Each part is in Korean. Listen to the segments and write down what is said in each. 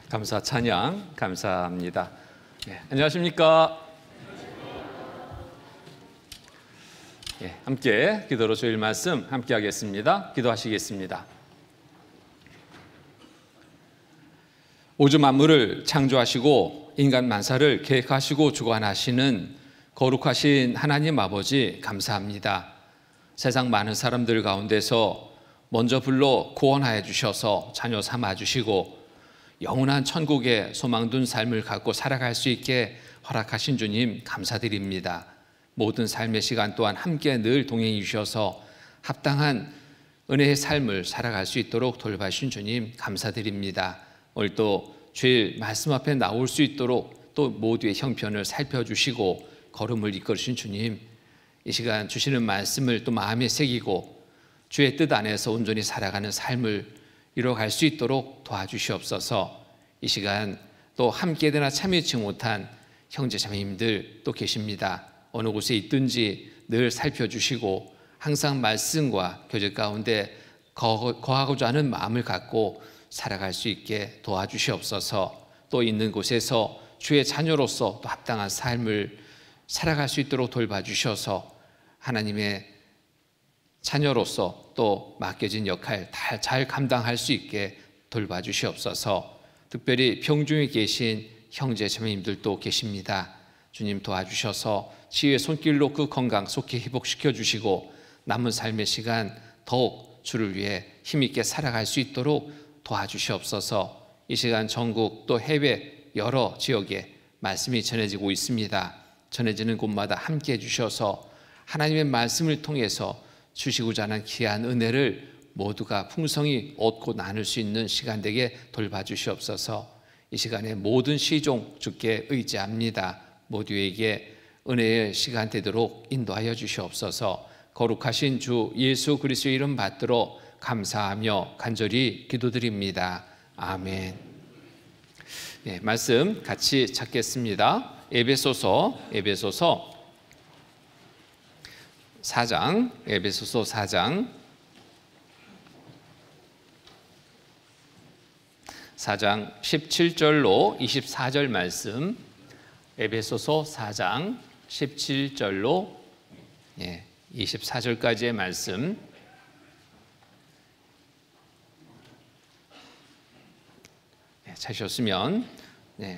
감사 찬양 감사합니다. 안녕하십니까? 함께 기도로 주일 말씀 함께 하겠습니다. 기도하시겠습니다. 우주 만물을 창조하시고 인간 만사를 계획하시고 주관하시는 거룩하신 하나님 아버지 감사합니다. 세상 많은 사람들 가운데서 먼저 불러 구원하여 주셔서 자녀 삼아 주시고 영원한 천국에 소망 둔 삶을 갖고 살아갈 수 있게 허락하신 주님 감사드립니다. 모든 삶의 시간 또한 함께 늘 동행해 주셔서 합당한 은혜의 삶을 살아갈 수 있도록 돌봐주신 주님 감사드립니다. 오늘 또 주일 말씀 앞에 나올 수 있도록 또 모두의 형편을 살펴주시고 걸음을 이끌으신 주님, 이 시간 주시는 말씀을 또 마음에 새기고 주의 뜻 안에서 온전히 살아가는 삶을 이뤄갈 수 있도록 도와주시옵소서. 이 시간 또 함께 되나 참여치 못한 형제 자매님들 또 계십니다. 어느 곳에 있든지 늘 살펴주시고 항상 말씀과 교제 가운데 거하고자 하는 마음을 갖고 살아갈 수 있게 도와주시옵소서. 또 있는 곳에서 주의 자녀로서 또 합당한 삶을 살아갈 수 있도록 돌봐주셔서 하나님의 자녀로서 또 맡겨진 역할 잘 감당할 수 있게 돌봐주시옵소서. 특별히 병중에 계신 형제 자매님들도 계십니다. 주님 도와주셔서 치유의 손길로 그 건강 속히 회복시켜 주시고 남은 삶의 시간 더욱 주를 위해 힘있게 살아갈 수 있도록 도와주시옵소서. 이 시간 전국 또 해외 여러 지역에 말씀이 전해지고 있습니다. 전해지는 곳마다 함께 해주셔서 하나님의 말씀을 통해서 주시고자 하는 귀한 은혜를 모두가 풍성히 얻고 나눌 수 있는 시간 되게 돌봐주시옵소서. 이 시간에 모든 시종 주께 의지합니다. 모두에게 은혜의 시간 되도록 인도하여 주시옵소서. 거룩하신 주 예수 그리스도의 이름 받들어 감사하며 간절히 기도드립니다. 아멘. 말씀 같이 찾겠습니다. 에베소서 4장, 에베소서 4장 17절로 24절 말씀, 에베소서 4장 17절로 24절까지의 말씀 찾으셨으면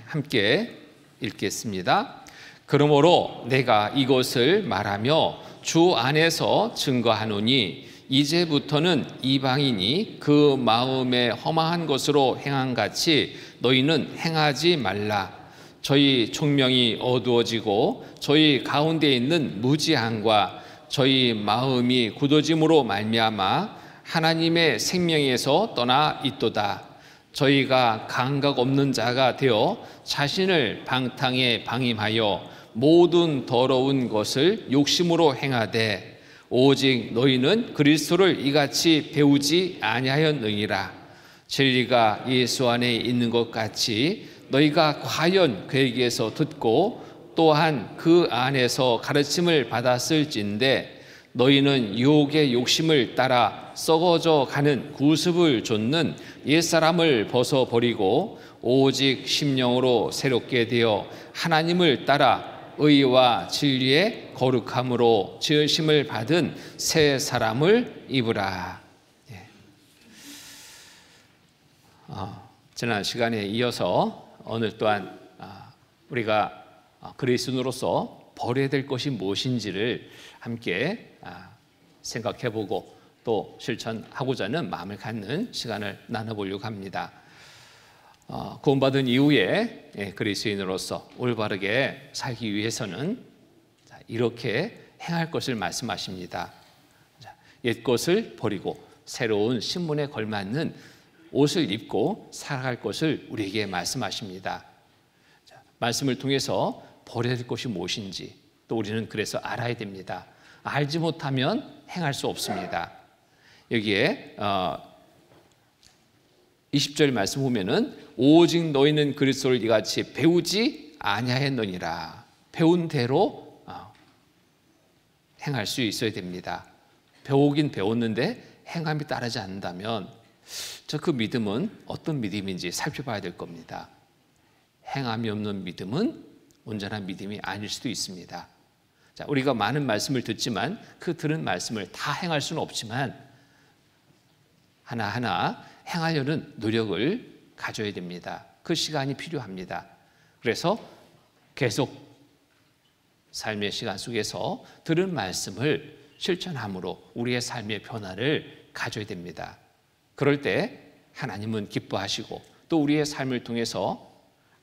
함께 읽겠습니다. 그러므로 내가 이것을 말하며 주 안에서 증거하노니 이제부터는 이방인이 그 마음에 허망한 것으로 행함같이 너희는 행하지 말라. 저희 총명이 어두워지고 저희 가운데 있는 무지함과 저희 마음이 굳어짐으로 말미암아 하나님의 생명에서 떠나 있도다. 저희가 감각 없는 자가 되어 자신을 방탕에 방임하여 모든 더러운 것을 욕심으로 행하되 오직 너희는 그리스도를 이같이 배우지 아니하였느니라. 진리가 예수 안에 있는 것 같이 너희가 과연 그에게서 듣고 또한 그 안에서 가르침을 받았을진데 너희는 유혹의 욕심을 따라 썩어져 가는 구습을 좇는 옛사람을 벗어버리고 오직 심령으로 새롭게 되어 하나님을 따라 의와 진리의 거룩함으로 지으심을 받은 새 사람을 입으라. 지난 시간에 이어서 오늘 또한 우리가 그리스도인으로서 버려야 될 것이 무엇인지를 함께 생각해보고 또 실천하고자 하는 마음을 갖는 시간을 나눠보려고 합니다. 구원받은 이후에 그리스도인으로서 올바르게 살기 위해서는 이렇게 행할 것을 말씀하십니다. 옛 것을 버리고 새로운 신분에 걸맞는 옷을 입고 살아갈 것을 우리에게 말씀하십니다. 말씀을 통해서 버려야 될 것이 무엇인지 또 우리는 그래서 알아야 됩니다. 알지 못하면 행할 수 없습니다. 여기에 20절 말씀 보면은 오직 너희는 그리스도를 이같이 배우지 아니하였느니라. 배운 대로 행할 수 있어야 됩니다. 배우긴 배웠는데 행함이 따르지 않는다면 그 믿음은 어떤 믿음인지 살펴봐야 될 겁니다. 행함이 없는 믿음은 온전한 믿음이 아닐 수도 있습니다. 자, 우리가 많은 말씀을 듣지만 그 들은 말씀을 다 행할 수는 없지만 하나하나 행하려는 노력을 가져야 됩니다. 그 시간이 필요합니다. 그래서 계속 삶의 시간 속에서 들은 말씀을 실천함으로 우리의 삶의 변화를 가져야 됩니다. 그럴 때 하나님은 기뻐하시고 또 우리의 삶을 통해서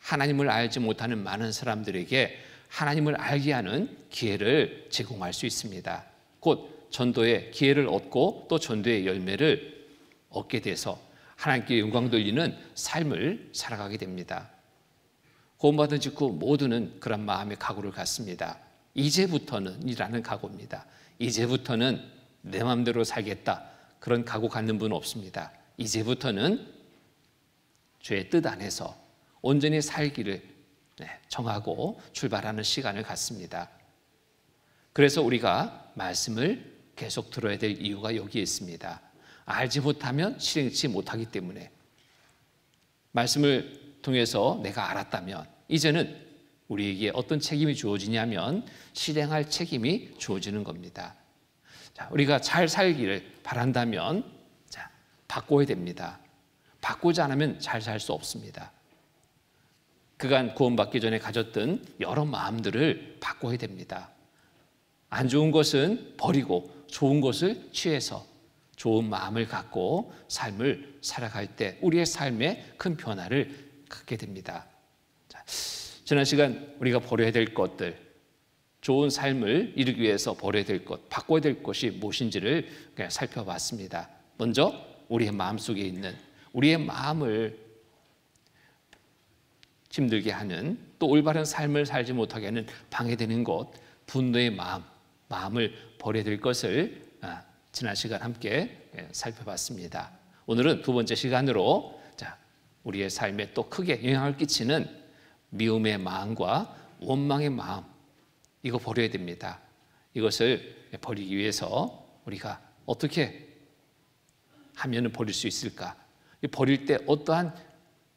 하나님을 알지 못하는 많은 사람들에게 하나님을 알게 하는 기회를 제공할 수 있습니다. 곧 전도의 기회를 얻고 또 전도의 열매를 얻게 돼서 하나님께 영광 돌리는 삶을 살아가게 됩니다. 구원받은 직후 모두는 그런 마음의 각오를 갖습니다. 이제부터는 이라는 각오입니다. 이제부터는 내 마음대로 살겠다, 그런 각오 갖는 분은 없습니다. 이제부터는 죄의 뜻 안에서 온전히 살기를 정하고 출발하는 시간을 갖습니다. 그래서 우리가 말씀을 계속 들어야 될 이유가 여기에 있습니다. 알지 못하면 실행치 못하기 때문에, 말씀을 통해서 내가 알았다면 이제는 우리에게 어떤 책임이 주어지냐면 실행할 책임이 주어지는 겁니다. 자, 우리가 잘 살기를 바란다면 바꿔야 됩니다. 바꾸지 않으면 잘 살 수 없습니다. 그간 구원받기 전에 가졌던 여러 마음들을 바꿔야 됩니다. 안 좋은 것은 버리고 좋은 것을 취해서 좋은 마음을 갖고 삶을 살아갈 때 우리의 삶에 큰 변화를 갖게 됩니다. 자, 지난 시간 우리가 버려야 될 것들, 좋은 삶을 이루기 위해서 버려야 될 것, 바꿔야 될 것이 무엇인지를 그냥 살펴봤습니다. 먼저 우리의 마음속에 있는, 우리의 마음을 힘들게 하는, 또 올바른 삶을 살지 못하게 하는 방해되는 것, 분노의 마음을 버려야 될 것을 지난 시간 함께 살펴봤습니다. 오늘은 두 번째 시간으로 우리의 삶에 또 크게 영향을 끼치는 미움의 마음과 원망의 마음, 이거 버려야 됩니다. 이것을 버리기 위해서 우리가 어떻게 하면 버릴 수 있을까? 버릴 때 어떠한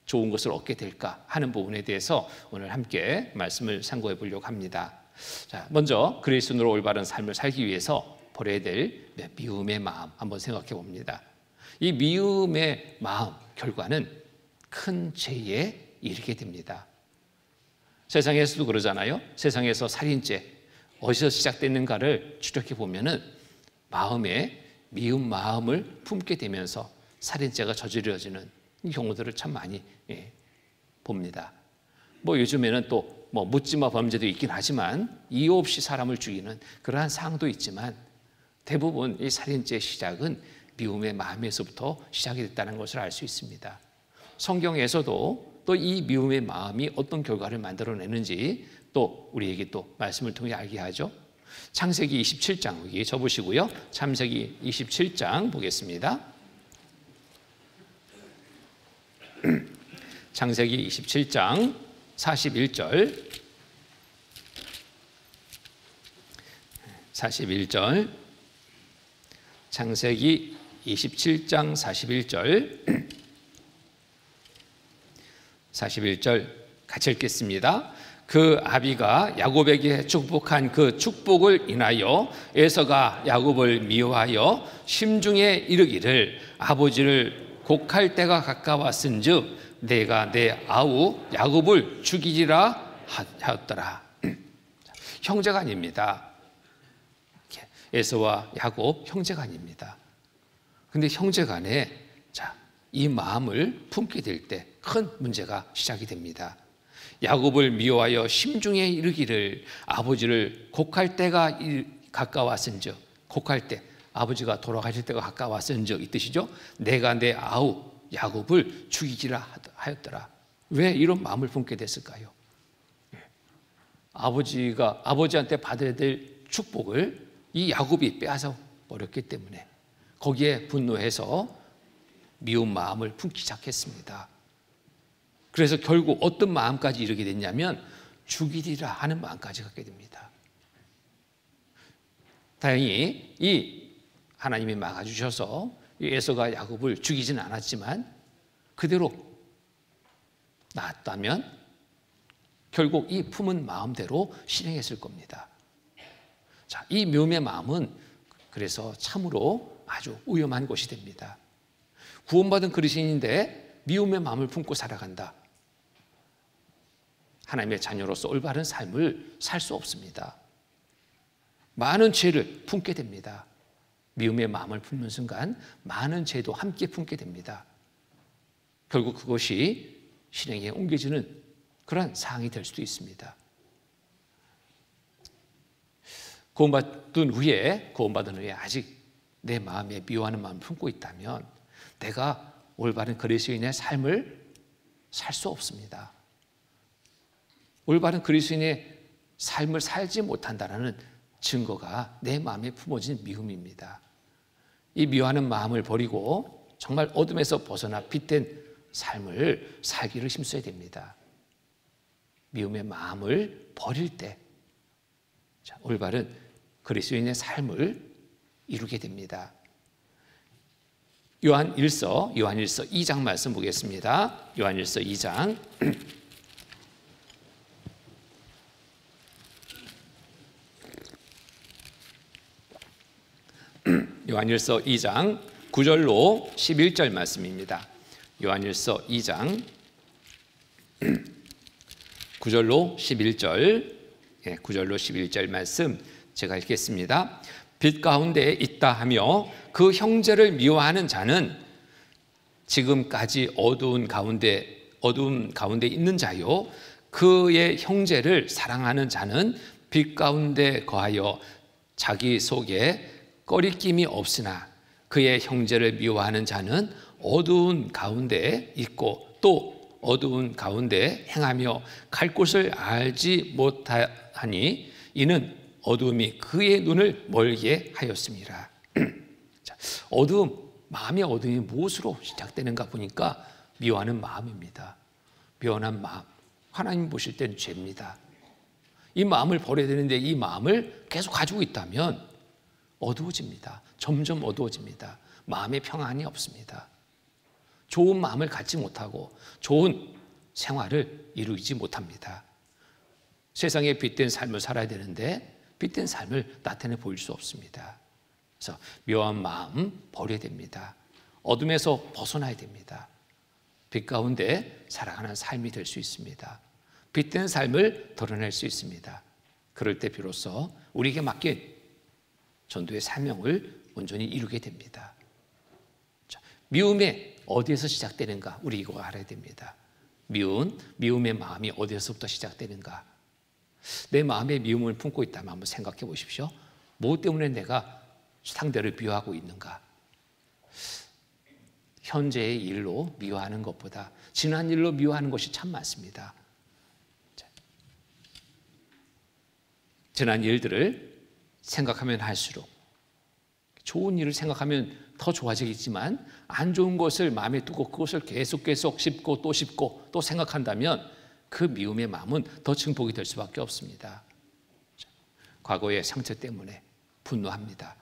좋은 것을 얻게 될까 하는 부분에 대해서 오늘 함께 말씀을 상고해 보려고 합니다. 자, 먼저 그리스도인으로 올바른 삶을 살기 위해서 버려야 될 미움의 마음 한번 생각해 봅니다. 이 미움의 마음 결과는 큰 죄에 이르게 됩니다. 세상에서도 그러잖아요. 세상에서 살인죄 어디서 시작됐는가를 추적해 보면은 마음에 미운 마음을 품게 되면서 살인죄가 저지러지는 경우들을 참 많이 봅니다. 요즘에는 또 묻지마 범죄도 있긴 하지만 이유 없이 사람을 죽이는 그러한 상도 있지만 대부분 이 살인죄의 시작은 미움의 마음에서부터 시작이 됐다는 것을 알 수 있습니다. 성경에서도 또 이 미움의 마음이 어떤 결과를 만들어내는지 또 우리에게 또 말씀을 통해 알게 하죠. 창세기 27장 여기 접으시고요. 창세기 27장 보겠습니다. 창세기 27장 41절 41절 창세기 27장 41절 같이 읽겠습니다. 그 아비가 야곱에게 축복한 그 축복을 인하여 에서가 야곱을 미워하여 심중에 이르기를 아버지를 곡할 때가 가까웠은즉 내가 내 아우 야곱을 죽이리라 하였더라. 형제가 아닙니다. 에서와 야곱 형제가 아닙니다. 근데 형제간에 이 마음을 품게 될 때 큰 문제가 시작이 됩니다. 야곱을 미워하여 심중에 이르기를 아버지를 곡할 때가 가까웠은즉, 곡할 때 아버지가 돌아가실 때가 가까웠은즉 이 뜻이죠. 내가 내 아우 야곱을 죽이기라 하였더라. 왜 이런 마음을 품게 됐을까요? 아버지한테 받아야 될 축복을 이 야곱이 빼앗아 버렸기 때문에 거기에 분노해서 미운 마음을 품기 시작했습니다. 그래서 결국 어떤 마음까지 이르게 됐냐면 죽이리라 하는 마음까지 갖게 됩니다. 다행히 이 하나님이 막아주셔서 에서가 야곱을 죽이지는 않았지만 그대로 놔뒀다면 결국 이 품은 마음대로 실행했을 겁니다. 자, 이 미움의 마음은 그래서 참으로 아주 위험한 것이 됩니다. 구원받은 그리스도인인데 미움의 마음을 품고 살아간다. 하나님의 자녀로서 올바른 삶을 살 수 없습니다. 많은 죄를 품게 됩니다. 미움의 마음을 품는 순간 많은 죄도 함께 품게 됩니다. 결국 그것이 실행에 옮겨지는 그런 상황이 될 수도 있습니다. 구원받은 후에 아직 내 마음에 미워하는 마음을 품고 있다면 내가 올바른 그리스도인의 삶을 살 수 없습니다. 올바른 그리스도인의 삶을 살지 못한다는 증거가 내 마음에 품어진 미움입니다. 이 미워하는 마음을 버리고 정말 어둠에서 벗어나 빛된 삶을 살기를 힘써야 됩니다. 미움의 마음을 버릴 때 올바른 그리스도인의 삶을 이루게 됩니다. 요한일서 2장 말씀 보겠습니다. 요한일서 2장 요한일서 2장 9절로 11절 말씀입니다. 요한일서 2장 9절로 11절 말씀 제가 읽겠습니다. 빛 가운데 있다 하며 그 형제를 미워하는 자는 지금까지 어두운 가운데 있는 자요, 그의 형제를 사랑하는 자는 빛 가운데 거하여 자기 속에 꺼리낌이 없으나 그의 형제를 미워하는 자는 어두운 가운데 있고 또 어두운 가운데 행하며 갈 곳을 알지 못하니 이는 어두움이 그의 눈을 멀게 하였습니다. 마음의 어두움이 무엇으로 시작되는가 보니까 미워하는 마음입니다. 미워하는 마음, 하나님 보실 때는 죄입니다. 이 마음을 버려야 되는데 이 마음을 계속 가지고 있다면 어두워집니다. 점점 어두워집니다. 마음의 평안이 없습니다. 좋은 마음을 갖지 못하고 좋은 생활을 이루지 못합니다. 세상에 빛된 삶을 살아야 되는데 빛된 삶을 나타내 보일 수 없습니다. 그래서 묘한 마음 버려야 됩니다. 어둠에서 벗어나야 됩니다. 빛 가운데 살아가는 삶이 될 수 있습니다. 빛된 삶을 드러낼 수 있습니다. 그럴 때 비로소 우리에게 맡긴 전도의 사명을 온전히 이루게 됩니다. 자, 미움이 어디에서 시작되는가? 우리 이거 알아야 됩니다. 미움의 마음이 어디에서부터 시작되는가? 내 마음에 미움을 품고 있다면 한번 생각해 보십시오. 무엇 때문에 내가 상대를 미워하고 있는가? 현재의 일로 미워하는 것보다 지난 일로 미워하는 것이 참 많습니다. 지난 일들을 생각하면 할수록 좋은 일을 생각하면 더 좋아지겠지만 안 좋은 것을 마음에 두고 그것을 계속 씹고 또 생각한다면 그 미움의 마음은 더 증폭이 될 수밖에 없습니다. 과거의 상처 때문에 분노합니다.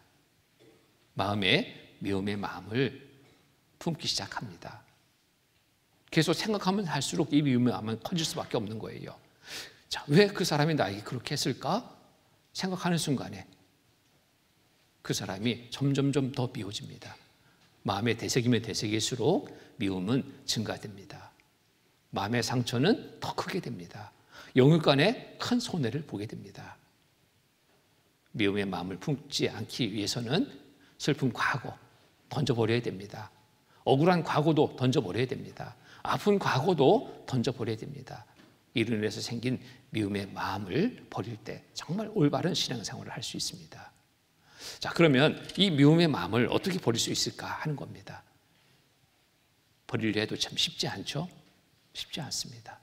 마음에 미움의 마음을 품기 시작합니다. 계속 생각하면 할수록 이 미움의 마음은 커질 수밖에 없는 거예요. 자, 왜 그 사람이 나에게 그렇게 했을까? 생각하는 순간에 그 사람이 점점점 더 미워집니다. 마음에 되새기면 되새길수록 미움은 증가됩니다. 마음의 상처는 더 크게 됩니다. 영육간에 큰 손해를 보게 됩니다. 미움의 마음을 품지 않기 위해서는 슬픈 과거 던져버려야 됩니다. 억울한 과거도 던져버려야 됩니다. 아픈 과거도 던져버려야 됩니다. 이로 인해서 생긴 미움의 마음을 버릴 때 정말 올바른 신앙생활을 할 수 있습니다. 자, 그러면 이 미움의 마음을 어떻게 버릴 수 있을까 하는 겁니다. 버리려 해도 참 쉽지 않죠? 쉽지 않습니다.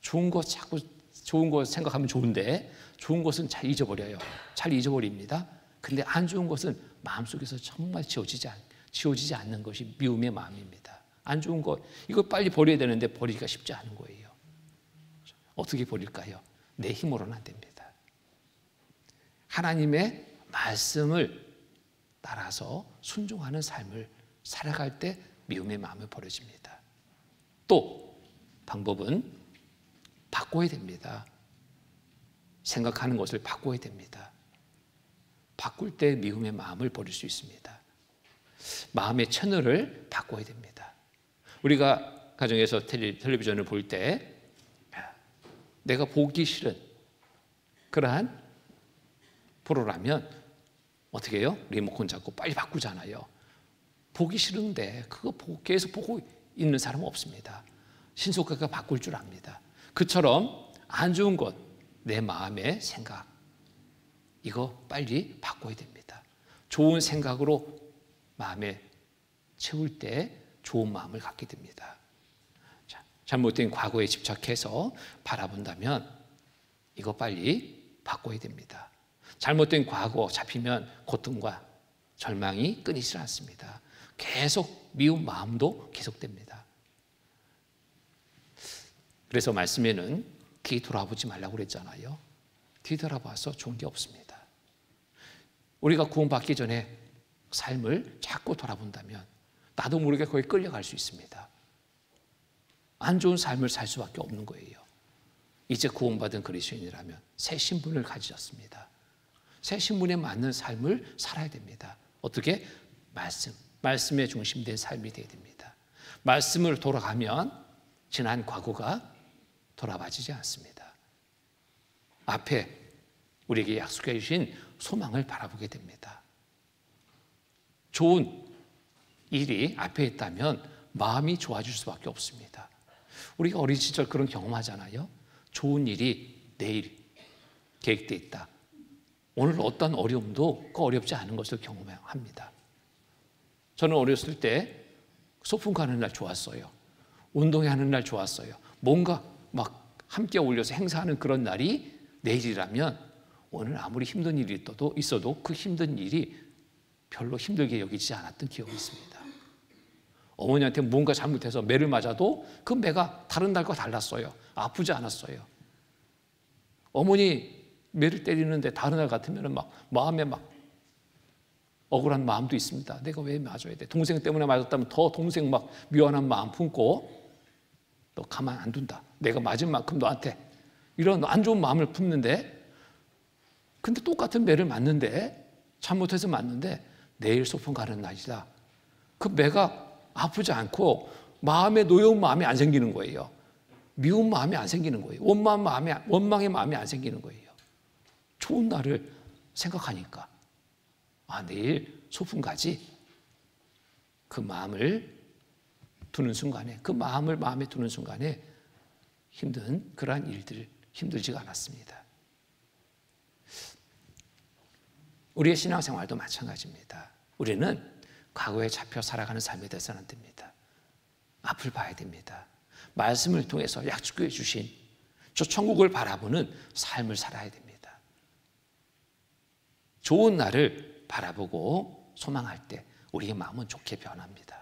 좋은 거 생각하면 좋은데 좋은 것은 잘 잊어버려요. 잘 잊어버립니다. 그런데 안 좋은 것은 마음속에서 정말 지워지지 않는 것이 미움의 마음입니다. 안 좋은 것, 이거 빨리 버려야 되는데 버리기가 쉽지 않은 거예요. 어떻게 버릴까요? 내 힘으로는 안 됩니다. 하나님의 말씀을 따라서 순종하는 삶을 살아갈 때 미움의 마음이 버려집니다. 또 방법은 바꿔야 됩니다. 생각하는 것을 바꿔야 됩니다. 바꿀 때 미움의 마음을 버릴 수 있습니다. 마음의 채널을 바꿔야 됩니다. 우리가 가정에서 텔레비전을 볼 때 내가 보기 싫은 그러한 프로라면 어떻게 해요? 리모컨 잡고 빨리 바꾸잖아요. 보기 싫은데 그거 계속 보고 있는 사람은 없습니다. 신속하게 바꿀 줄 압니다. 그처럼 안 좋은 것, 내 마음의 생각, 이거 빨리 바꿔야 됩니다. 좋은 생각으로 마음에 채울 때 좋은 마음을 갖게 됩니다. 자, 잘못된 과거에 집착해서 바라본다면 이거 빨리 바꿔야 됩니다. 잘못된 과거 잡히면 고통과 절망이 끊이질 않습니다. 계속 미운 마음도 계속됩니다. 그래서 말씀에는 뒤 돌아보지 말라고 그랬잖아요. 뒤 돌아봐서 좋은 게 없습니다. 우리가 구원받기 전에 삶을 자꾸 돌아본다면 나도 모르게 거기에 끌려갈 수 있습니다. 안 좋은 삶을 살 수밖에 없는 거예요. 이제 구원받은 그리스도인이라면 새 신분을 가지셨습니다. 새 신분에 맞는 삶을 살아야 됩니다. 어떻게? 말씀에 중심된 삶이 되어야 됩니다. 말씀을 돌아가면 지난 과거가 돌아봐지지 않습니다. 앞에 우리에게 약속해 주신 소망을 바라보게 됩니다. 좋은 일이 앞에 있다면 마음이 좋아질 수밖에 없습니다. 우리가 어린 시절 그런 경험하잖아요. 좋은 일이 내일 계획되어 있다. 오늘 어떤 어려움도 그 어렵지 않은 것을 경험합니다. 저는 어렸을 때 소풍 가는 날 좋았어요. 운동하는 날 좋았어요. 뭔가 막 함께 어울려서 행사하는 그런 날이 내일이라면 오늘 아무리 힘든 일이 있어도 그 힘든 일이 별로 힘들게 여기지 않았던 기억이 있습니다. 어머니한테 뭔가 잘못해서 매를 맞아도 그 매가 다른 날과 달랐어요. 아프지 않았어요. 어머니 매를 때리는데 다른 날 같으면 막 마음에 막 억울한 마음도 있습니다. 내가 왜 맞아야 돼? 동생 때문에 맞았다면 더 동생 막 미안한 마음 품고 너 가만 안 둔다. 내가 맞은 만큼 너한테 이런 안 좋은 마음을 품는데 근데 똑같은 매를 맞는데 잘못해서 맞는데 내일 소풍 가는 날이다. 그 매가 아프지 않고 마음에 노여운 마음이 안 생기는 거예요. 미운 마음이 안 생기는 거예요. 원망의 마음이 안 생기는 거예요. 좋은 날을 생각하니까 내일 소풍 가지. 그 마음을 두는 순간에 그 마음을 마음에 두는 순간에 힘든 그러한 일들 힘들지가 않았습니다. 우리의 신앙생활도 마찬가지입니다. 우리는 과거에 잡혀 살아가는 삶에 대해서는 안 됩니다. 앞을 봐야 됩니다. 말씀을 통해서 약속해 주신 저 천국을 바라보는 삶을 살아야 됩니다. 좋은 날을 바라보고 소망할 때 우리의 마음은 좋게 변합니다.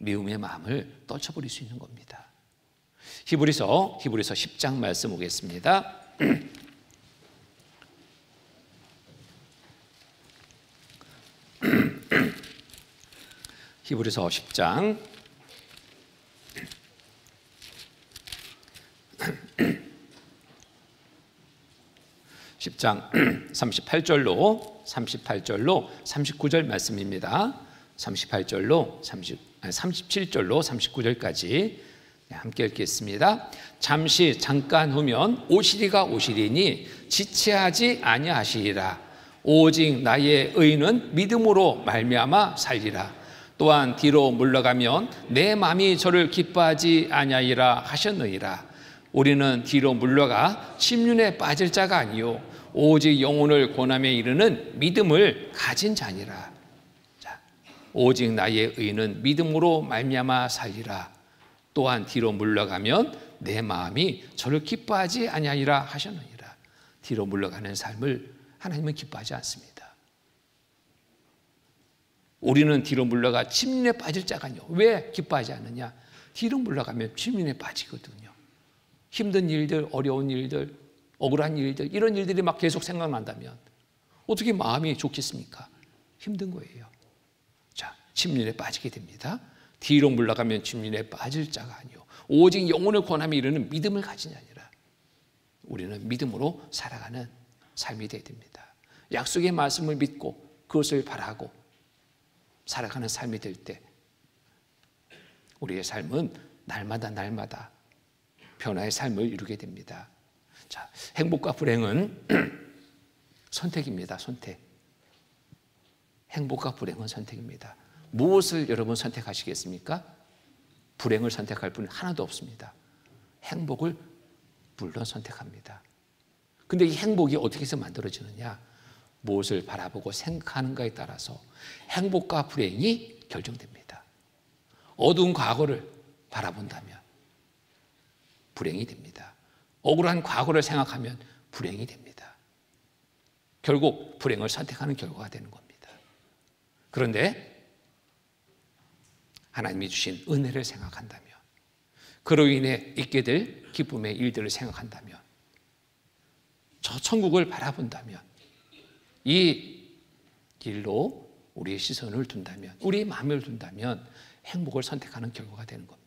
미움의 마음을 떨쳐버릴 수 있는 겁니다. 히브리서 10장 말씀 오겠습니다. 히브리서 10장 38절로 39절 말씀입니다. 37절로 39절까지 함께 읽겠습니다. 잠깐 후면 오시리니 지체하지 아니하시리라. 오직 나의 의는 믿음으로 말미암아 살리라. 또한 뒤로 물러가면 내 마음이 저를 기뻐하지 아니하리라 하셨느니라. 우리는 뒤로 물러가 침륜에 빠질 자가 아니요 오직 영혼을 고난에 이르는 믿음을 가진 자니라. 자, 오직 나의 의는 믿음으로 말미암아 살리라. 또한 뒤로 물러가면 내 마음이 저를 기뻐하지 아니하리라 하셨느니라. 뒤로 물러가는 삶을 하나님은 기뻐하지 않습니다. 우리는 뒤로 물러가 침륜에 빠질 자가 아니요. 왜 기뻐하지 않느냐? 뒤로 물러가면 침륜에 빠지거든요. 힘든 일들, 어려운 일들, 억울한 일들, 이런 일들이 막 계속 생각난다면 어떻게 마음이 좋겠습니까? 힘든 거예요. 자, 침륜에 빠지게 됩니다. 뒤로 물러가면 침륜에 빠질 자가 아니요 오직 영혼을 권함에 이르는 믿음을 가지냐 아니라 우리는 믿음으로 살아가는 삶이 되어야 됩니다. 약속의 말씀을 믿고 그것을 바라고 살아가는 삶이 될 때 우리의 삶은 날마다 변화의 삶을 이루게 됩니다. 자, 행복과 불행은 선택입니다. 선택. 행복과 불행은 선택입니다. 무엇을 여러분 선택하시겠습니까? 불행을 선택할 분은 하나도 없습니다. 행복을 물론 선택합니다. 근데 이 행복이 어떻게 해서 만들어지느냐? 무엇을 바라보고 생각하는가에 따라서 행복과 불행이 결정됩니다. 어두운 과거를 바라본다면 불행이 됩니다. 억울한 과거를 생각하면 불행이 됩니다. 결국 불행을 선택하는 결과가 되는 겁니다. 그런데 하나님이 주신 은혜를 생각한다면, 그로 인해 있게 될 기쁨의 일들을 생각한다면, 저 천국을 바라본다면, 이 길로 우리의 시선을 둔다면, 우리의 마음을 둔다면 행복을 선택하는 결과가 되는 겁니다.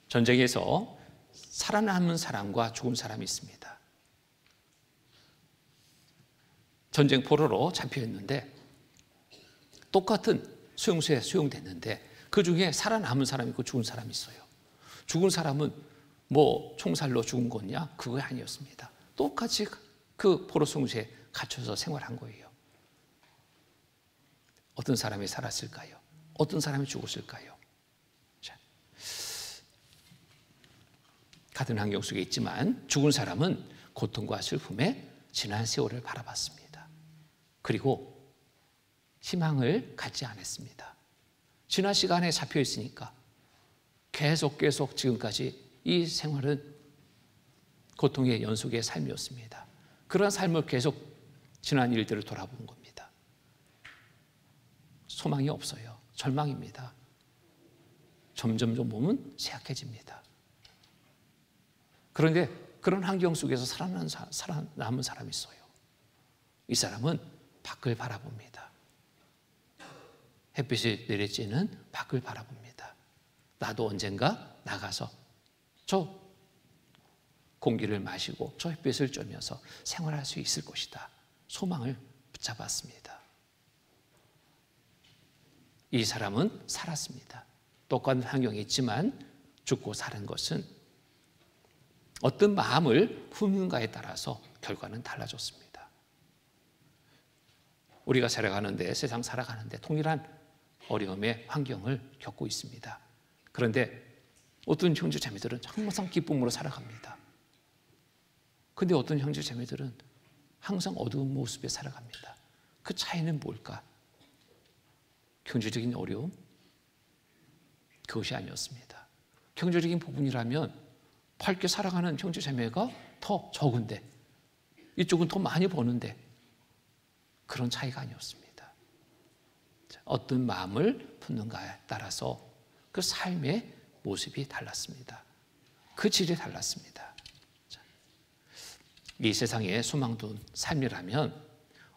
전쟁에서 살아남은 사람과 죽은 사람이 있습니다. 전쟁 포로로 잡혀 있는데 똑같은 수용소에 수용됐는데 그 중에 살아남은 사람이 있고 죽은 사람이 있어요. 죽은 사람은 뭐 총살로 죽은 거냐? 그거 아니었습니다. 똑같이 그 포로 수용소에 갇혀서 생활한 거예요. 어떤 사람이 살았을까요? 어떤 사람이 죽었을까요? 자, 같은 환경 속에 있지만 죽은 사람은 고통과 슬픔에 지난 세월을 바라봤습니다. 그리고 희망을 갖지 않았습니다. 지난 시간에 잡혀 있으니까 계속 지금까지 이 생활은 고통의 연속의 삶이었습니다. 그런 삶을 계속 지난 일들을 돌아본 겁니다. 소망이 없어요. 절망입니다. 점점 몸은 쇠약해집니다. 그런데 그런 환경 속에서 살아남은 사람이 있어요. 이 사람은 밖을 바라봅니다. 햇빛이 내리쬐는 밖을 바라봅니다. 나도 언젠가 나가서 저 공기를 마시고 저 햇빛을 쬐면서 생활할 수 있을 것이다. 소망을 붙잡았습니다. 이 사람은 살았습니다. 똑같은 환경에 있지만 죽고 사는 것은 어떤 마음을 품는가에 따라서 결과는 달라졌습니다. 우리가 살아가는데, 세상 살아가는데 동일한 어려움의 환경을 겪고 있습니다. 그런데 어떤 형제 자매들은 항상 기쁨으로 살아갑니다. 근데 어떤 형제 자매들은 항상 어두운 모습에 살아갑니다. 그 차이는 뭘까? 경제적인 어려움? 그것이 아니었습니다. 경제적인 부분이라면 밝게 살아가는 형제 자매가 더 적은데 이쪽은 더 많이 버는데 그런 차이가 아니었습니다. 어떤 마음을 품는가에 따라서 그 삶의 모습이 달랐습니다. 그 질이 달랐습니다. 이 세상에 소망 둔 삶이라면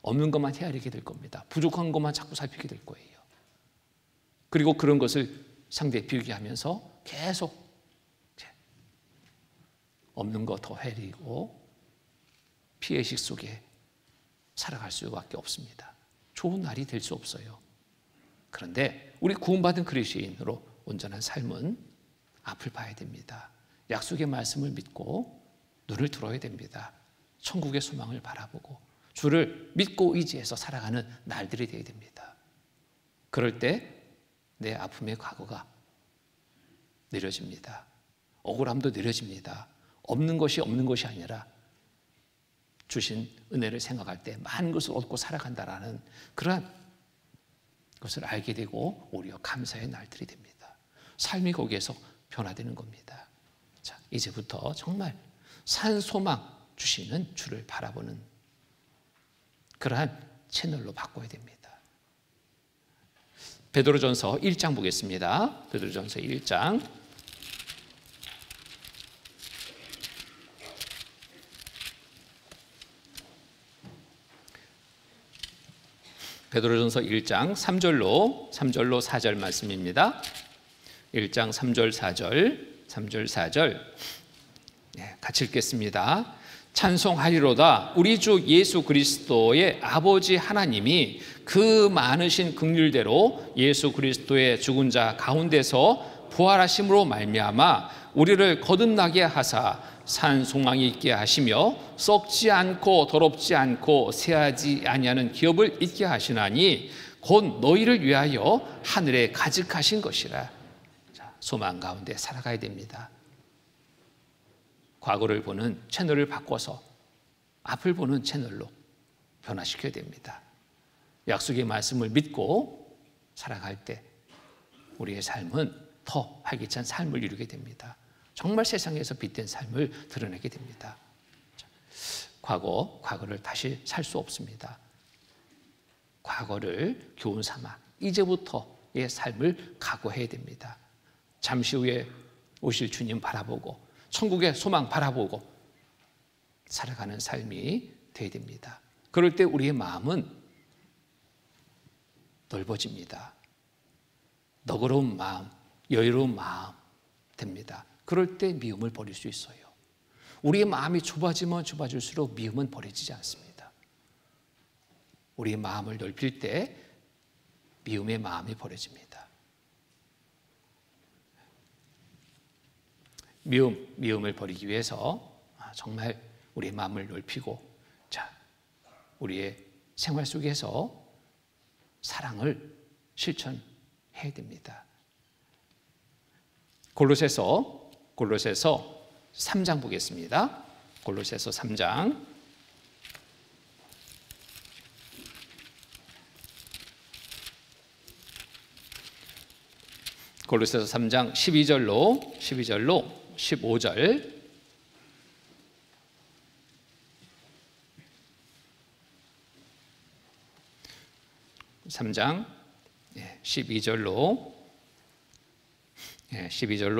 없는 것만 헤아리게 될 겁니다. 부족한 것만 자꾸 살피게 될 거예요. 그리고 그런 것을 상대에 비교하면서 계속 없는 거 더 헤아리고 피해식 속에 살아갈 수밖에 없습니다. 좋은 날이 될 수 없어요. 그런데 우리 구원받은 그리스도인으로 온전한 삶은 앞을 봐야 됩니다. 약속의 말씀을 믿고 눈을 들어야 됩니다. 천국의 소망을 바라보고 주를 믿고 의지해서 살아가는 날들이 되어야 됩니다. 그럴 때 내 아픔의 과거가 내려집니다. 억울함도 내려집니다. 없는 것이 아니라 주신 은혜를 생각할 때 많은 것을 얻고 살아간다라는 그러한 것을 알게 되고 오히려 감사의 날들이 됩니다. 삶이 거기에서 변화되는 겁니다. 자, 이제부터 정말 산 소망 주시는 주를 바라보는 그러한 채널로 바꿔야 됩니다. 베드로전서 1장 보겠습니다. 베드로전서 1장 1 베드로전서 1장 3절로 4절 말씀입니다. 1장 3절 4절 같이 읽겠습니다. 찬송하리로다. 우리 주 예수 그리스도의 아버지 하나님이 그 많으신 긍휼대로 예수 그리스도의 죽은 자 가운데서 부활하심으로 말미암아 우리를 거듭나게 하사 산송왕이 있게 하시며 썩지 않고 더럽지 않고 쇠하지 아니하는 기업을 있게 하시나니 곧 너희를 위하여 하늘에 가득하신 것이라. 자, 소망 가운데 살아가야 됩니다. 과거를 보는 채널을 바꿔서 앞을 보는 채널로 변화시켜야 됩니다. 약속의 말씀을 믿고 살아갈 때 우리의 삶은 더 활기찬 삶을 이루게 됩니다. 정말 세상에서 빛된 삶을 드러내게 됩니다. 과거를 다시 살 수 없습니다. 과거를 교훈 삼아 이제부터의 삶을 각오해야 됩니다. 잠시 후에 오실 주님 바라보고 천국의 소망 바라보고 살아가는 삶이 되어야 됩니다. 그럴 때 우리의 마음은 넓어집니다. 너그러운 마음, 여유로운 마음 됩니다. 그럴 때 미움을 버릴 수 있어요. 우리의 마음이 좁아지면 좁아질수록 미움은 버려지지 않습니다. 우리의 마음을 넓힐 때 미움의 마음이 버려집니다. 미움을 버리기 위해서 정말 우리의 마음을 넓히고, 자, 우리의 생활 속에서 사랑을 실천해야 됩니다. 골로새서 3장 보겠습니다. 골로새서 3장. 골로새서 3장 12절로 15절. 3장 12절로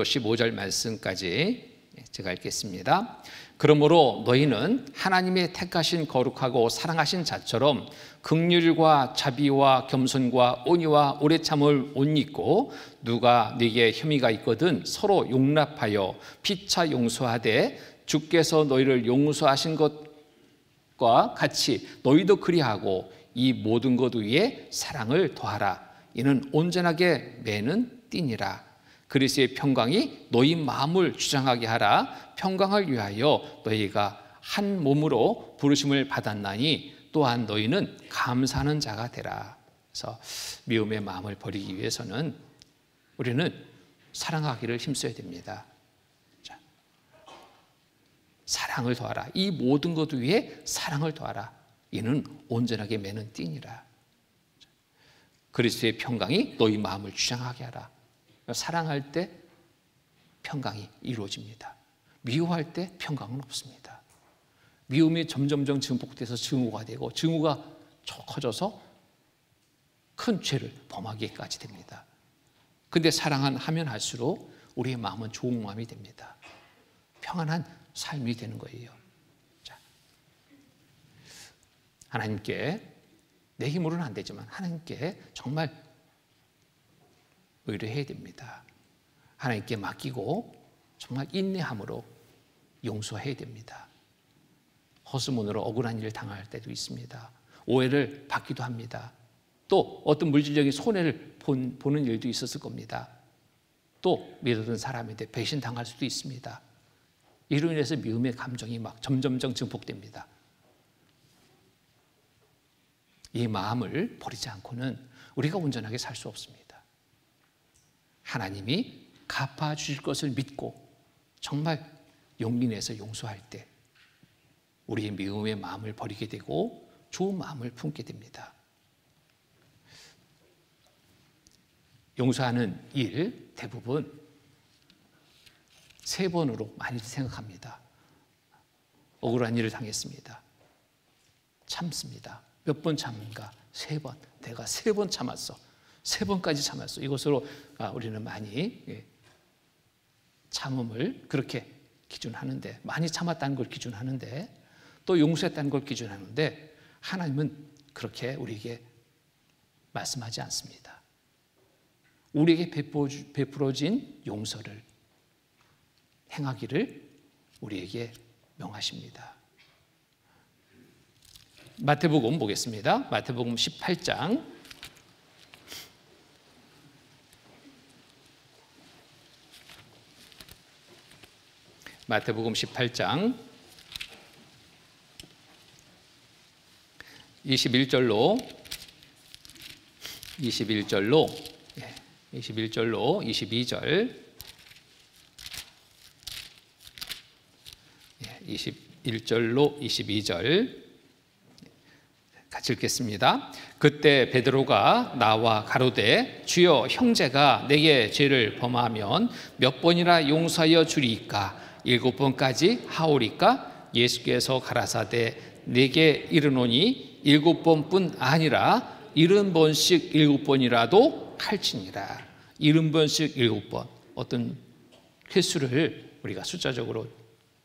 15절 말씀까지 제가 읽겠습니다. 그러므로 너희는 하나님의 택하신 거룩하고 사랑하신 자처럼 긍휼과 자비와 겸손과 온유와 오래 참을 옷 입고, 누가 네게 혐의가 있거든 서로 용납하여 피차 용서하되 주께서 너희를 용서하신 것과 같이 너희도 그리하고 이 모든 것 위에 사랑을 더하라. 이는 온전하게 매는 띠니라. 그리스도의 평강이 너희 마음을 주장하게 하라. 평강을 위하여 너희가 한 몸으로 부르심을 받았나니 또한 너희는 감사하는 자가 되라. 그래서 미움의 마음을 버리기 위해서는 우리는 사랑하기를 힘써야 됩니다. 자, 사랑을 더하라. 이 모든 것 위에 사랑을 더하라. 이는 온전하게 매는 띠니라. 그리스도의 평강이 너희 마음을 주장하게 하라. 사랑할 때 평강이 이루어집니다. 미워할 때 평강은 없습니다. 미움이 점점점 증폭돼서 증오가 되고, 증오가 커져서 큰 죄를 범하기까지 됩니다. 근데 사랑하면 할수록 우리의 마음은 좋은 마음이 됩니다. 평안한 삶이 되는 거예요. 자, 하나님께 내 힘으로는 안 되지만 하나님께 정말 의뢰해야 됩니다. 하나님께 맡기고 정말 인내함으로 용서해야 됩니다. 허수문으로 억울한 일을 당할 때도 있습니다. 오해를 받기도 합니다. 또 어떤 물질적인 손해를 보는 일도 있었을 겁니다. 또 믿었던 사람한테 배신당할 수도 있습니다. 이로 인해서 미움의 감정이 막 점점점 증폭됩니다. 이 마음을 버리지 않고는 우리가 온전하게 살 수 없습니다. 하나님이 갚아주실 것을 믿고 정말 용기 내서 용서할 때 우리의 미움의 마음을 버리게 되고 좋은 마음을 품게 됩니다. 용서하는 일 대부분 3번으로 많이들 생각합니다. 억울한 일을 당했습니다. 참습니다. 몇 번 참는가? 3번. 내가 3번 참았어. 3번까지 참았어. 이것으로 우리는 많이 참음을 그렇게 기준하는데, 많이 참았다는 걸 기준하는데, 또 용서했다는 걸 기준하는데, 하나님은 그렇게 우리에게 말씀하지 않습니다. 우리에게 베풀어진 용서를 행하기를 우리에게 명하십니다. 마태복음 보겠습니다. 마태복음 18장 마태복음 18장 21절로 22절 21절로 22절 같이 읽겠습니다. 그때 베드로가 나와 가로되 주여 형제가 내게 죄를 범하면 몇 번이나 용서하여 주리이까 7번까지 하오리까? 예수께서 가라사대 내게 이르노니 7번뿐 아니라 70번씩 7번이라도 할지니라. 70번씩 7번, 어떤 횟수를 우리가 숫자적으로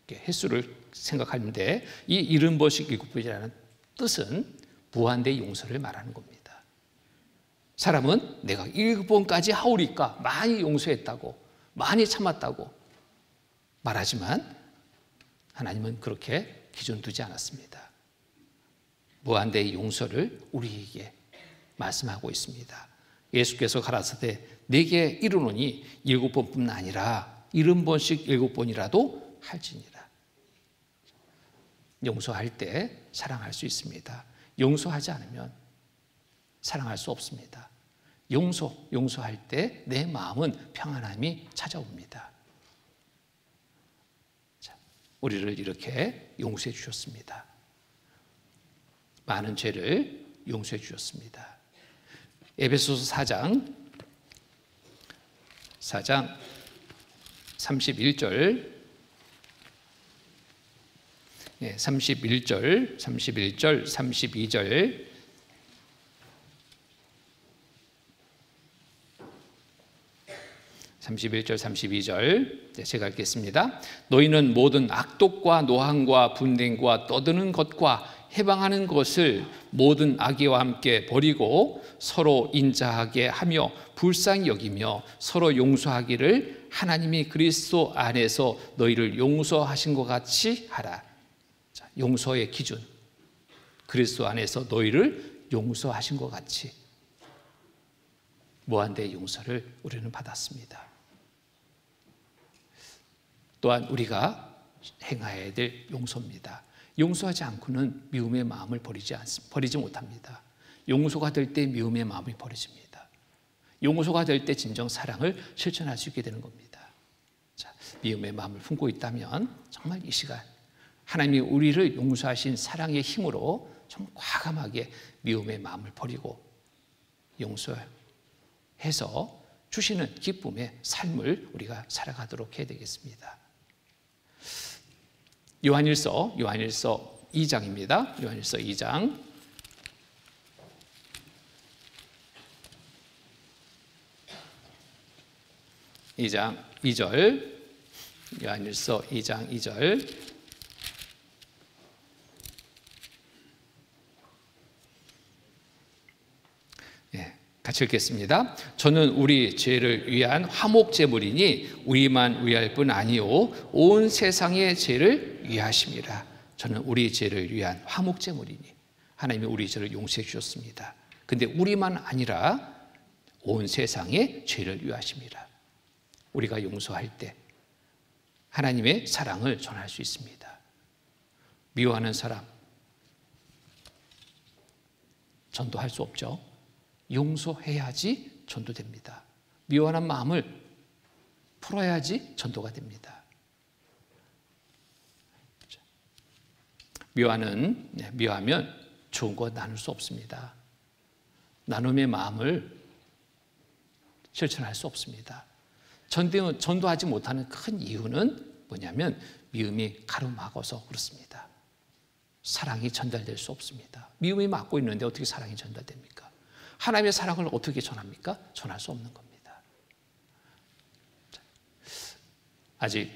횟수를 생각하는데 이 70번씩 7번이라는 뜻은 무한대의 용서를 말하는 겁니다. 사람은 내가 7번까지 하오리까? 많이 용서했다고, 많이 참았다고 말하지만 하나님은 그렇게 기준 두지 않았습니다. 무한대의 용서를 우리에게 말씀하고 있습니다. 예수께서 가라사대 내게 이르노니 7번뿐 아니라 70번씩 7번이라도 할지니라. 용서할 때 사랑할 수 있습니다. 용서하지 않으면 사랑할 수 없습니다. 용서할 때 내 마음은 평안함이 찾아옵니다. 자, 우리를 이렇게 용서해 주셨습니다. 많은 죄를 용서해 주셨습니다. 에베소서 4장 31절 31절, 32절 제가 읽겠습니다. 너희는 모든 악독과 노함과 분쟁과 떠드는 것과 해방하는 것을 모든 악의와 함께 버리고 서로 인자하게 하며 불쌍히 여기며 서로 용서하기를 하나님이 그리스도 안에서 너희를 용서하신 것 같이 하라. 자, 용서의 기준, 그리스도 안에서 너희를 용서하신 것 같이 무한대의 용서를 우리는 받았습니다. 또한 우리가 행해야 될 용서입니다. 용서하지 않고는 미움의 마음을 버리지 못합니다. 용서가 될 때 미움의 마음이 버려집니다. 용서가 될 때 진정 사랑을 실천할 수 있게 되는 겁니다. 자, 미움의 마음을 품고 있다면 정말 이 시간 하나님이 우리를 용서하신 사랑의 힘으로 좀 과감하게 미움의 마음을 버리고 용서해서 주시는 기쁨의 삶을 우리가 살아가도록 해야 되겠습니다. 요한일서 2장입니다. 요한일서 2장 2절 요한일서 2장 2절 같이 읽겠습니다. 저는 우리 죄를 위한 화목제물이니 우리만 위할 뿐 아니요 온 세상의 죄를 위하심이라. 저는 우리 죄를 위한 화목제물이니 하나님이 우리 죄를 용서해 주셨습니다. 근데 우리만 아니라 온 세상의 죄를 위하심이라. 우리가 용서할 때 하나님의 사랑을 전할 수 있습니다. 미워하는 사람 전도할 수 없죠. 용서해야지 전도됩니다. 미워하는 마음을 풀어야지 전도가 됩니다. 미워하면 좋은 거 나눌 수 없습니다. 나눔의 마음을 실천할 수 없습니다. 전도하지 못하는 큰 이유는 뭐냐면 미움이 가로막아서 그렇습니다. 사랑이 전달될 수 없습니다. 미움이 막고 있는데 어떻게 사랑이 전달됩니까? 하나님의 사랑을 어떻게 전합니까? 전할 수 없는 겁니다. 아직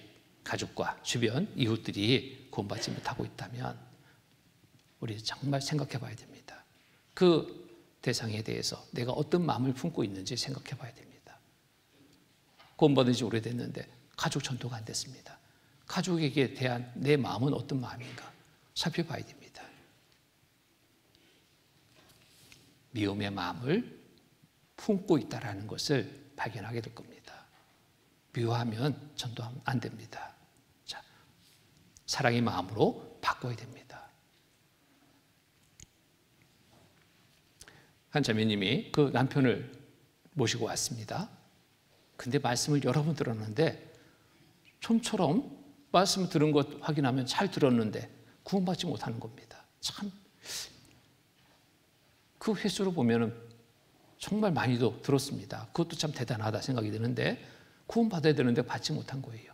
가족과 주변 이웃들이 구원받지 못하고 있다면 우리 정말 생각해 봐야 됩니다. 그 대상에 대해서 내가 어떤 마음을 품고 있는지 생각해 봐야 됩니다. 구원받은 지 오래됐는데 가족 전도가 안 됐습니다. 가족에게 대한 내 마음은 어떤 마음인가 살펴봐야 됩니다. 미움의 마음을 품고 있다는 것을 발견하게 될 겁니다. 미워하면 전도하면 안 됩니다. 자, 사랑의 마음으로 바꿔야 됩니다. 한 자매님이 그 남편을 모시고 왔습니다. 근데 말씀을 여러 번 들었는데 좀처럼 말씀을 들은 것 확인하면 잘 들었는데 구원받지 못하는 겁니다. 참, 그 횟수로 보면은 정말 많이도 들었습니다. 그것도 참 대단하다 생각이 드는데 구원받아야 되는데 받지 못한 거예요.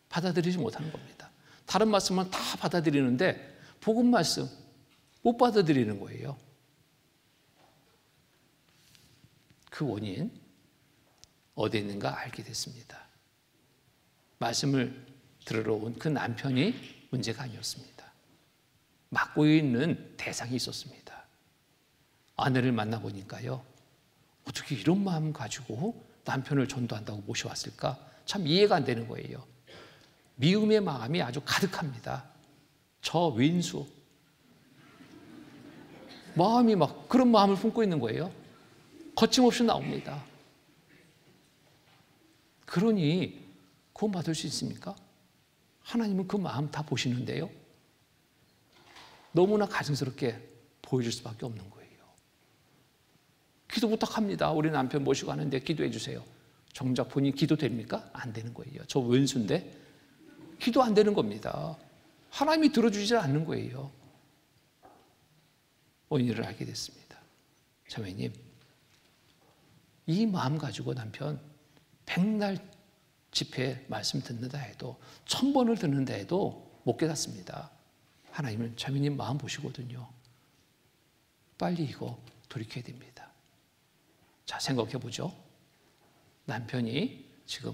받아들이지 못하는 겁니다. 다른 말씀은 다 받아들이는데 복음 말씀 못 받아들이는 거예요. 그 원인 어디에 있는가 알게 됐습니다. 말씀을 들으러 온 그 남편이 문제가 아니었습니다. 맡고 있는 대상이 있었습니다. 아내를 만나보니까요, 어떻게 이런 마음 가지고 남편을 전도한다고 모셔왔을까? 참 이해가 안 되는 거예요. 미움의 마음이 아주 가득합니다. 저 왼수 마음이 막 그런 마음을 품고 있는 거예요. 거침없이 나옵니다. 그러니 구원받을 수 있습니까? 하나님은 그 마음 다 보시는데요. 너무나 가증스럽게 보여줄 수밖에 없는 거예요. 기도 부탁합니다. 우리 남편 모시고 가는데 기도해 주세요. 정작 본인 기도 됩니까? 안 되는 거예요. 저 왼수인데 기도 안 되는 겁니다. 하나님이 들어주지 않는 거예요. 원인을 알게 됐습니다. 자매님, 이 마음 가지고 남편 100날 집회 말씀 듣는다 해도 1000번을 듣는다 해도 못 깨닫습니다. 하나님은 자매님 마음 보시거든요. 빨리 이거 돌이켜야 됩니다. 자, 생각해 보죠. 남편이 지금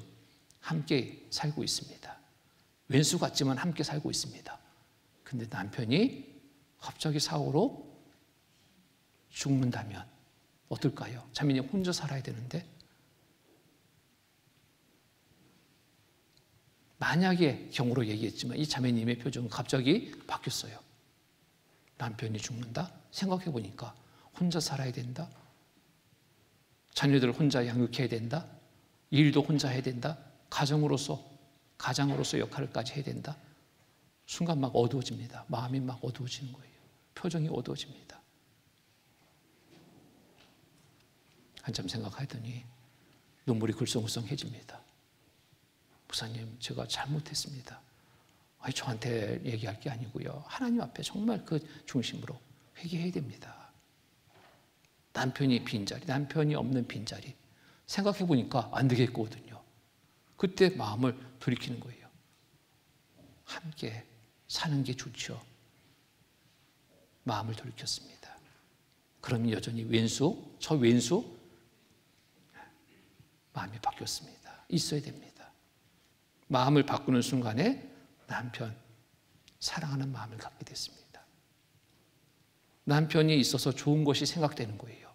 함께 살고 있습니다. 왼수 같지만 함께 살고 있습니다. 근데 남편이 갑자기 사고로 죽는다면 어떨까요? 자매님 혼자 살아야 되는데 만약의 경우로 얘기했지만 이 자매님의 표정은 갑자기 바뀌었어요. 남편이 죽는다? 생각해 보니까 혼자 살아야 된다? 자녀들 혼자 양육해야 된다? 일도 혼자 해야 된다? 가장으로서 역할까지 해야 된다? 순간 막 어두워집니다. 마음이 막 어두워지는 거예요. 표정이 어두워집니다. 한참 생각하더니 눈물이 글썽글썽해집니다. 목사님, 제가 잘못했습니다. 아니, 저한테 얘기할 게 아니고요. 하나님 앞에 정말 그 중심으로 회개해야 됩니다. 남편이 빈자리, 남편이 없는 빈자리. 생각해 보니까 안 되겠거든요. 그때 마음을 돌이키는 거예요. 함께 사는 게 좋죠. 마음을 돌이켰습니다. 그럼 여전히 저 왼수 마음이 바뀌었습니다. 있어야 됩니다. 마음을 바꾸는 순간에 남편 사랑하는 마음을 갖게 됐습니다. 남편이 있어서 좋은 것이 생각되는 거예요.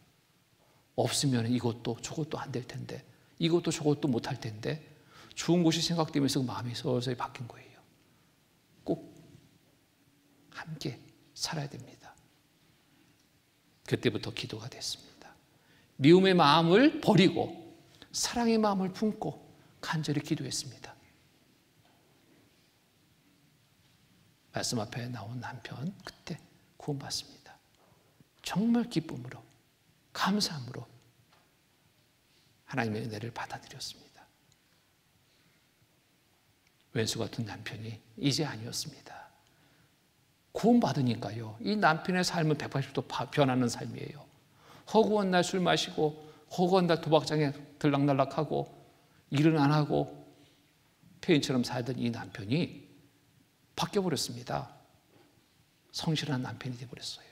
없으면 이것도 저것도 안 될 텐데, 이것도 저것도 못 할 텐데, 좋은 것이 생각되면서 마음이 서서히 바뀐 거예요. 꼭 함께 살아야 됩니다. 그때부터 기도가 됐습니다. 미움의 마음을 버리고 사랑의 마음을 품고 간절히 기도했습니다. 말씀 앞에 나온 남편 그때 구원받습니다. 정말 기쁨으로 감사함으로 하나님의 은혜를 받아들였습니다. 왼수 같은 남편이 이제 아니었습니다. 구원받으니까요. 이 남편의 삶은 180도 변하는 삶이에요. 허구한 날 술 마시고 허구한 날 도박장에 들락날락하고 일은 안 하고 폐인처럼 살던 이 남편이 바뀌어버렸습니다. 성실한 남편이 되어버렸어요.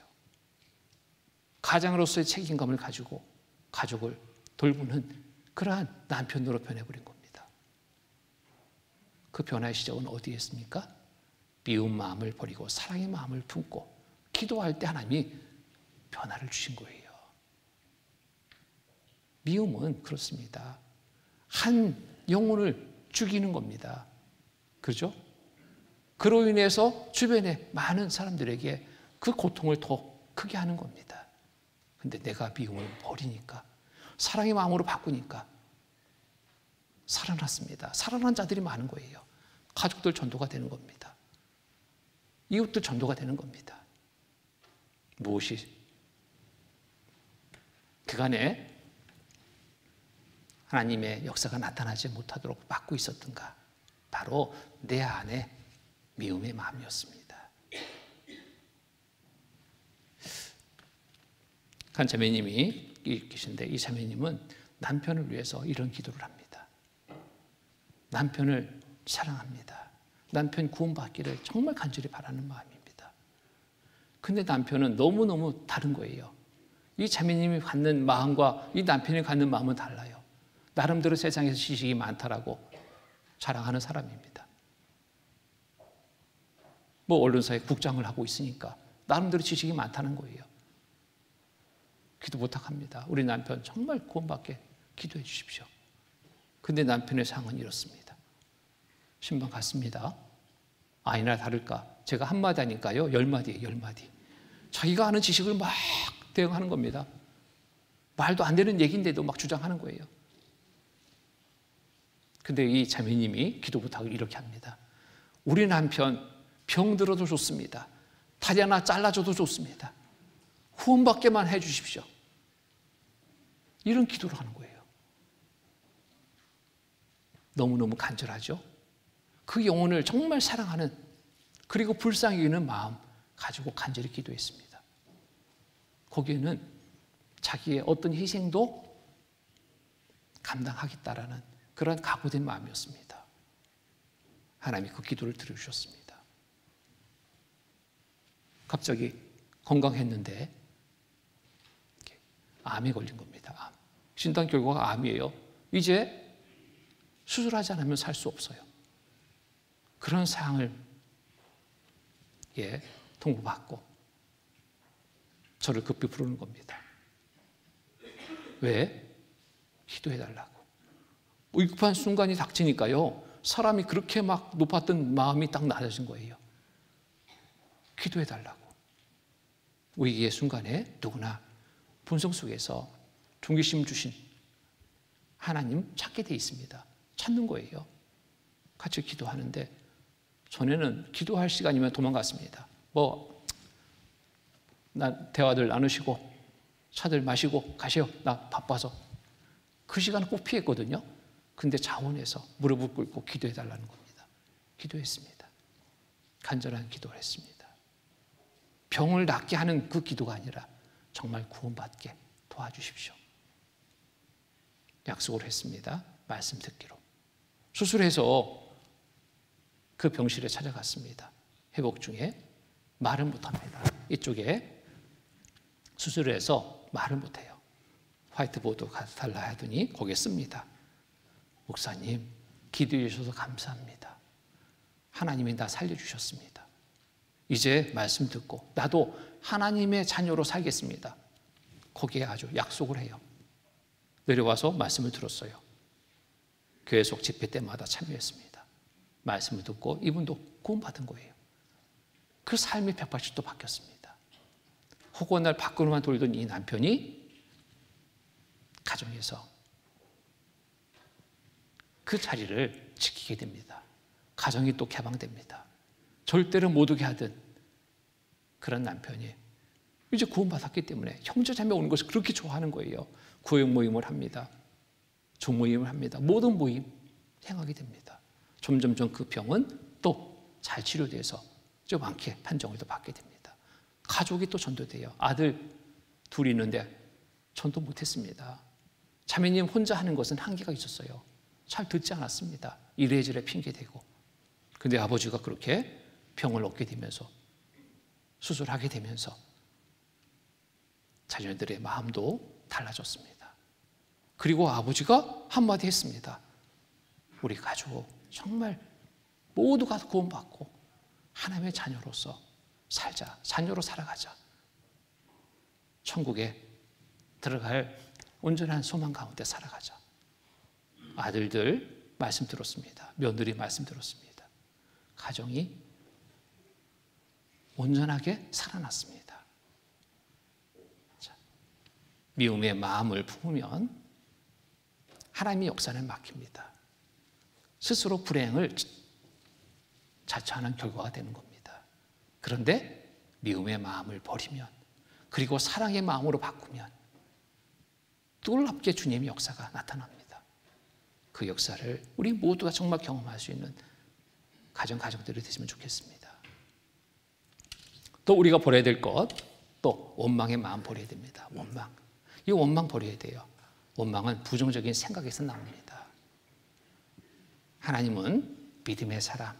가장으로서의 책임감을 가지고 가족을 돌보는 그러한 남편으로 변해버린 겁니다. 그 변화의 시작은 어디에 있습니까? 미운 마음을 버리고 사랑의 마음을 품고 기도할 때 하나님이 변화를 주신 거예요. 미움은 그렇습니다. 한 영혼을 죽이는 겁니다. 그렇죠? 그로 인해서 주변의 많은 사람들에게 그 고통을 더 크게 하는 겁니다. 근데 내가 미움을 버리니까, 사랑의 마음으로 바꾸니까 살아났습니다. 살아난 자들이 많은 거예요. 가족들 전도가 되는 겁니다. 이웃들 전도가 되는 겁니다. 무엇이 그간에 하나님의 역사가 나타나지 못하도록 막고 있었던가? 바로 내 안에 미움의 마음이었습니다. 한 자매님이 계신데, 이 자매님은 남편을 위해서 이런 기도를 합니다. 남편을 사랑합니다. 남편 구원받기를 정말 간절히 바라는 마음입니다. 근데 남편은 너무너무 다른 거예요. 이 자매님이 갖는 마음과 이 남편이 갖는 마음은 달라요. 나름대로 세상에서 지식이 많다라고 자랑하는 사람입니다. 뭐 언론사에 국장을 하고 있으니까 나름대로 지식이 많다는 거예요. 기도 부탁합니다. 우리 남편 정말 구원받게 기도해 주십시오. 근데 남편의 상은 이렇습니다. 신방 갔습니다. 아니나 다를까 제가 한마디 하니까요 10마디예요. 10마디. 자기가 아는 지식을 막 대응하는 겁니다. 말도 안 되는 얘기인데도 막 주장하는 거예요. 근데 이 자매님이 기도 부탁을 이렇게 합니다. 우리 남편 병들어도 좋습니다. 다리 하나 잘라줘도 좋습니다. 후원받게만 해 주십시오. 이런 기도를 하는 거예요. 너무너무 간절하죠? 그 영혼을 정말 사랑하는, 그리고 불쌍히 여기는 마음 가지고 간절히 기도했습니다. 거기에는 자기의 어떤 희생도 감당하겠다라는 그런 각오된 마음이었습니다. 하나님이 그 기도를 들어주셨습니다. 갑자기 건강했는데 암에 걸린 겁니다. 암. 진단 결과가 암이에요. 이제 수술하지 않으면 살 수 없어요. 그런 상황을 통보받고 저를 급히 부르는 겁니다. 왜? 기도해달라고. 위급한 순간이 닥치니까요, 사람이 그렇게 막 높았던 마음이 딱 낮아진 거예요. 기도해달라고. 위기의 순간에 누구나 본성 속에서 존귀심 주신 하나님 찾게 돼 있습니다. 찾는 거예요. 같이 기도하는데 전에는 기도할 시간이면 도망갔습니다. 나 대화들 나누시고 차들 마시고 가세요. 나 바빠서. 그 시간을 꼭 피했거든요. 근데 자원해서 무릎을 꿇고 기도해달라는 겁니다. 기도했습니다. 간절한 기도를 했습니다. 병을 낫게 하는 그 기도가 아니라 정말 구원받게 도와주십시오. 약속을 했습니다. 말씀 듣기로. 수술해서 그 병실에 찾아갔습니다. 회복 중에 말은 못합니다. 이쪽에 수술을 해서 말을 못해요. 화이트보드 달라 하더니 거기에 씁니다. 목사님, 기도해 주셔서 감사합니다. 하나님이 나 살려주셨습니다. 이제 말씀 듣고 나도 하나님의 자녀로 살겠습니다. 거기에 아주 약속을 해요. 내려와서 말씀을 들었어요. 교회 속 집회 때마다 참여했습니다. 말씀을 듣고 이분도 구원받은 거예요. 그 삶이 180도 바뀌었습니다. 허구한 날 밖으로만 돌던 이 남편이 가정에서 그 자리를 지키게 됩니다. 가정이 또 개방됩니다. 절대로 못 오게 하던 그런 남편이 이제 구원받았기 때문에 형제자매 오는 것을 그렇게 좋아하는 거예요. 구역 모임을 합니다. 조모임을 합니다. 모든 모임 행하게 됩니다. 점점점 그 병은 또 잘 치료돼서 좀 많게 판정을 또 받게 됩니다. 가족이 또 전도돼요. 아들 둘이 있는데 전도 못했습니다. 자매님 혼자 하는 것은 한계가 있었어요. 잘 듣지 않았습니다. 이래저래 핑계대고. 근데 아버지가 그렇게 병을 얻게 되면서 수술하게 되면서 자녀들의 마음도 달라졌습니다. 그리고 아버지가 한마디 했습니다. 우리 가족 정말 모두가 구원받고 하나님의 자녀로서 살자. 자녀로 살아가자. 천국에 들어갈 온전한 소망 가운데 살아가자. 아들들 말씀 들었습니다. 며느리 말씀 들었습니다. 가정이 온전하게 살아났습니다. 자, 미움의 마음을 품으면 하나님의 역사를 맡깁니다. 스스로 불행을 자처하는 결과가 되는 겁니다. 그런데 미움의 마음을 버리면, 그리고 사랑의 마음으로 바꾸면 놀랍게 주님의 역사가 나타납니다. 그 역사를 우리 모두가 정말 경험할 수 있는 가정들이 되시면 좋겠습니다. 또 우리가 버려야 될 것, 또 원망의 마음 버려야 됩니다. 원망. 이 원망 버려야 돼요. 원망은 부정적인 생각에서 나옵니다. 하나님은 믿음의 사람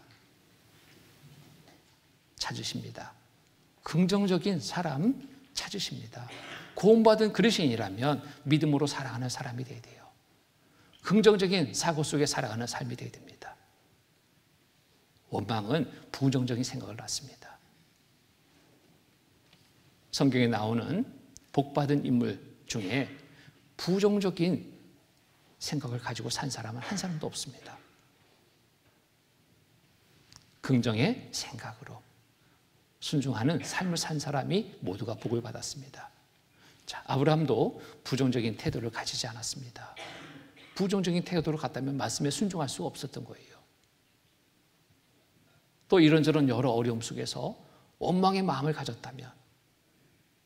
찾으십니다. 긍정적인 사람 찾으십니다. 구원받은 그리스도인이라면 믿음으로 살아가는 사람이 되어야 돼요. 긍정적인 사고 속에 살아가는 삶이 되어야 됩니다. 원망은 부정적인 생각을 낳습니다. 성경에 나오는 복받은 인물 중에 부정적인 생각을 가지고 산 사람은 한 사람도 없습니다. 긍정의 생각으로 순종하는 삶을 산 사람이 모두가 복을 받았습니다. 자, 아브라함도 부정적인 태도를 가지지 않았습니다. 부정적인 태도를 갖다면 말씀에 순종할 수가 없었던 거예요. 또 이런저런 여러 어려움 속에서 원망의 마음을 가졌다면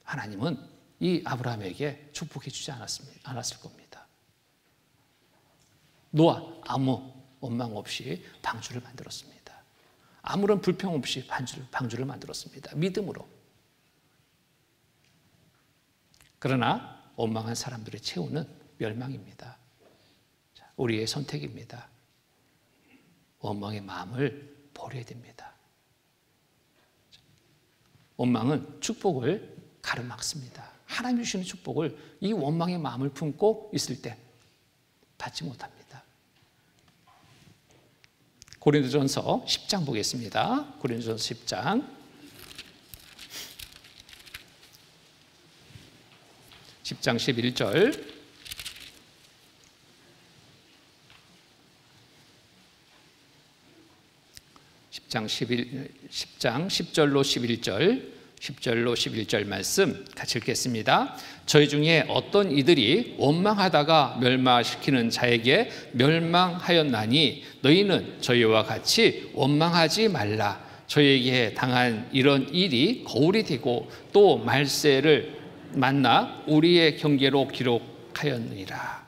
하나님은 이 아브라함에게 축복해 주지 않았을 겁니다. 노아 아무 원망 없이 방주를 만들었습니다. 아무런 불평 없이 방주를 만들었습니다. 믿음으로. 그러나 원망한 사람들의 최후는 멸망입니다. 우리의 선택입니다. 원망의 마음을 버려야 됩니다. 원망은 축복을 가로막습니다. 하나님이 주시는 축복을 이 원망의 마음을 품고 있을 때 받지 못합니다. 고린도전서 10장 보겠습니다. 고린도전서 10장 11절 10장 10절로 11절 말씀 같이 읽겠습니다. 저희 중에 어떤 이들이 원망하다가 멸망시키는 자에게 멸망하였나니 너희는 저희와 같이 원망하지 말라. 저희에게 당한 이런 일이 거울이 되고 또 말세를 만나 우리의 경계로 기록하였느니라.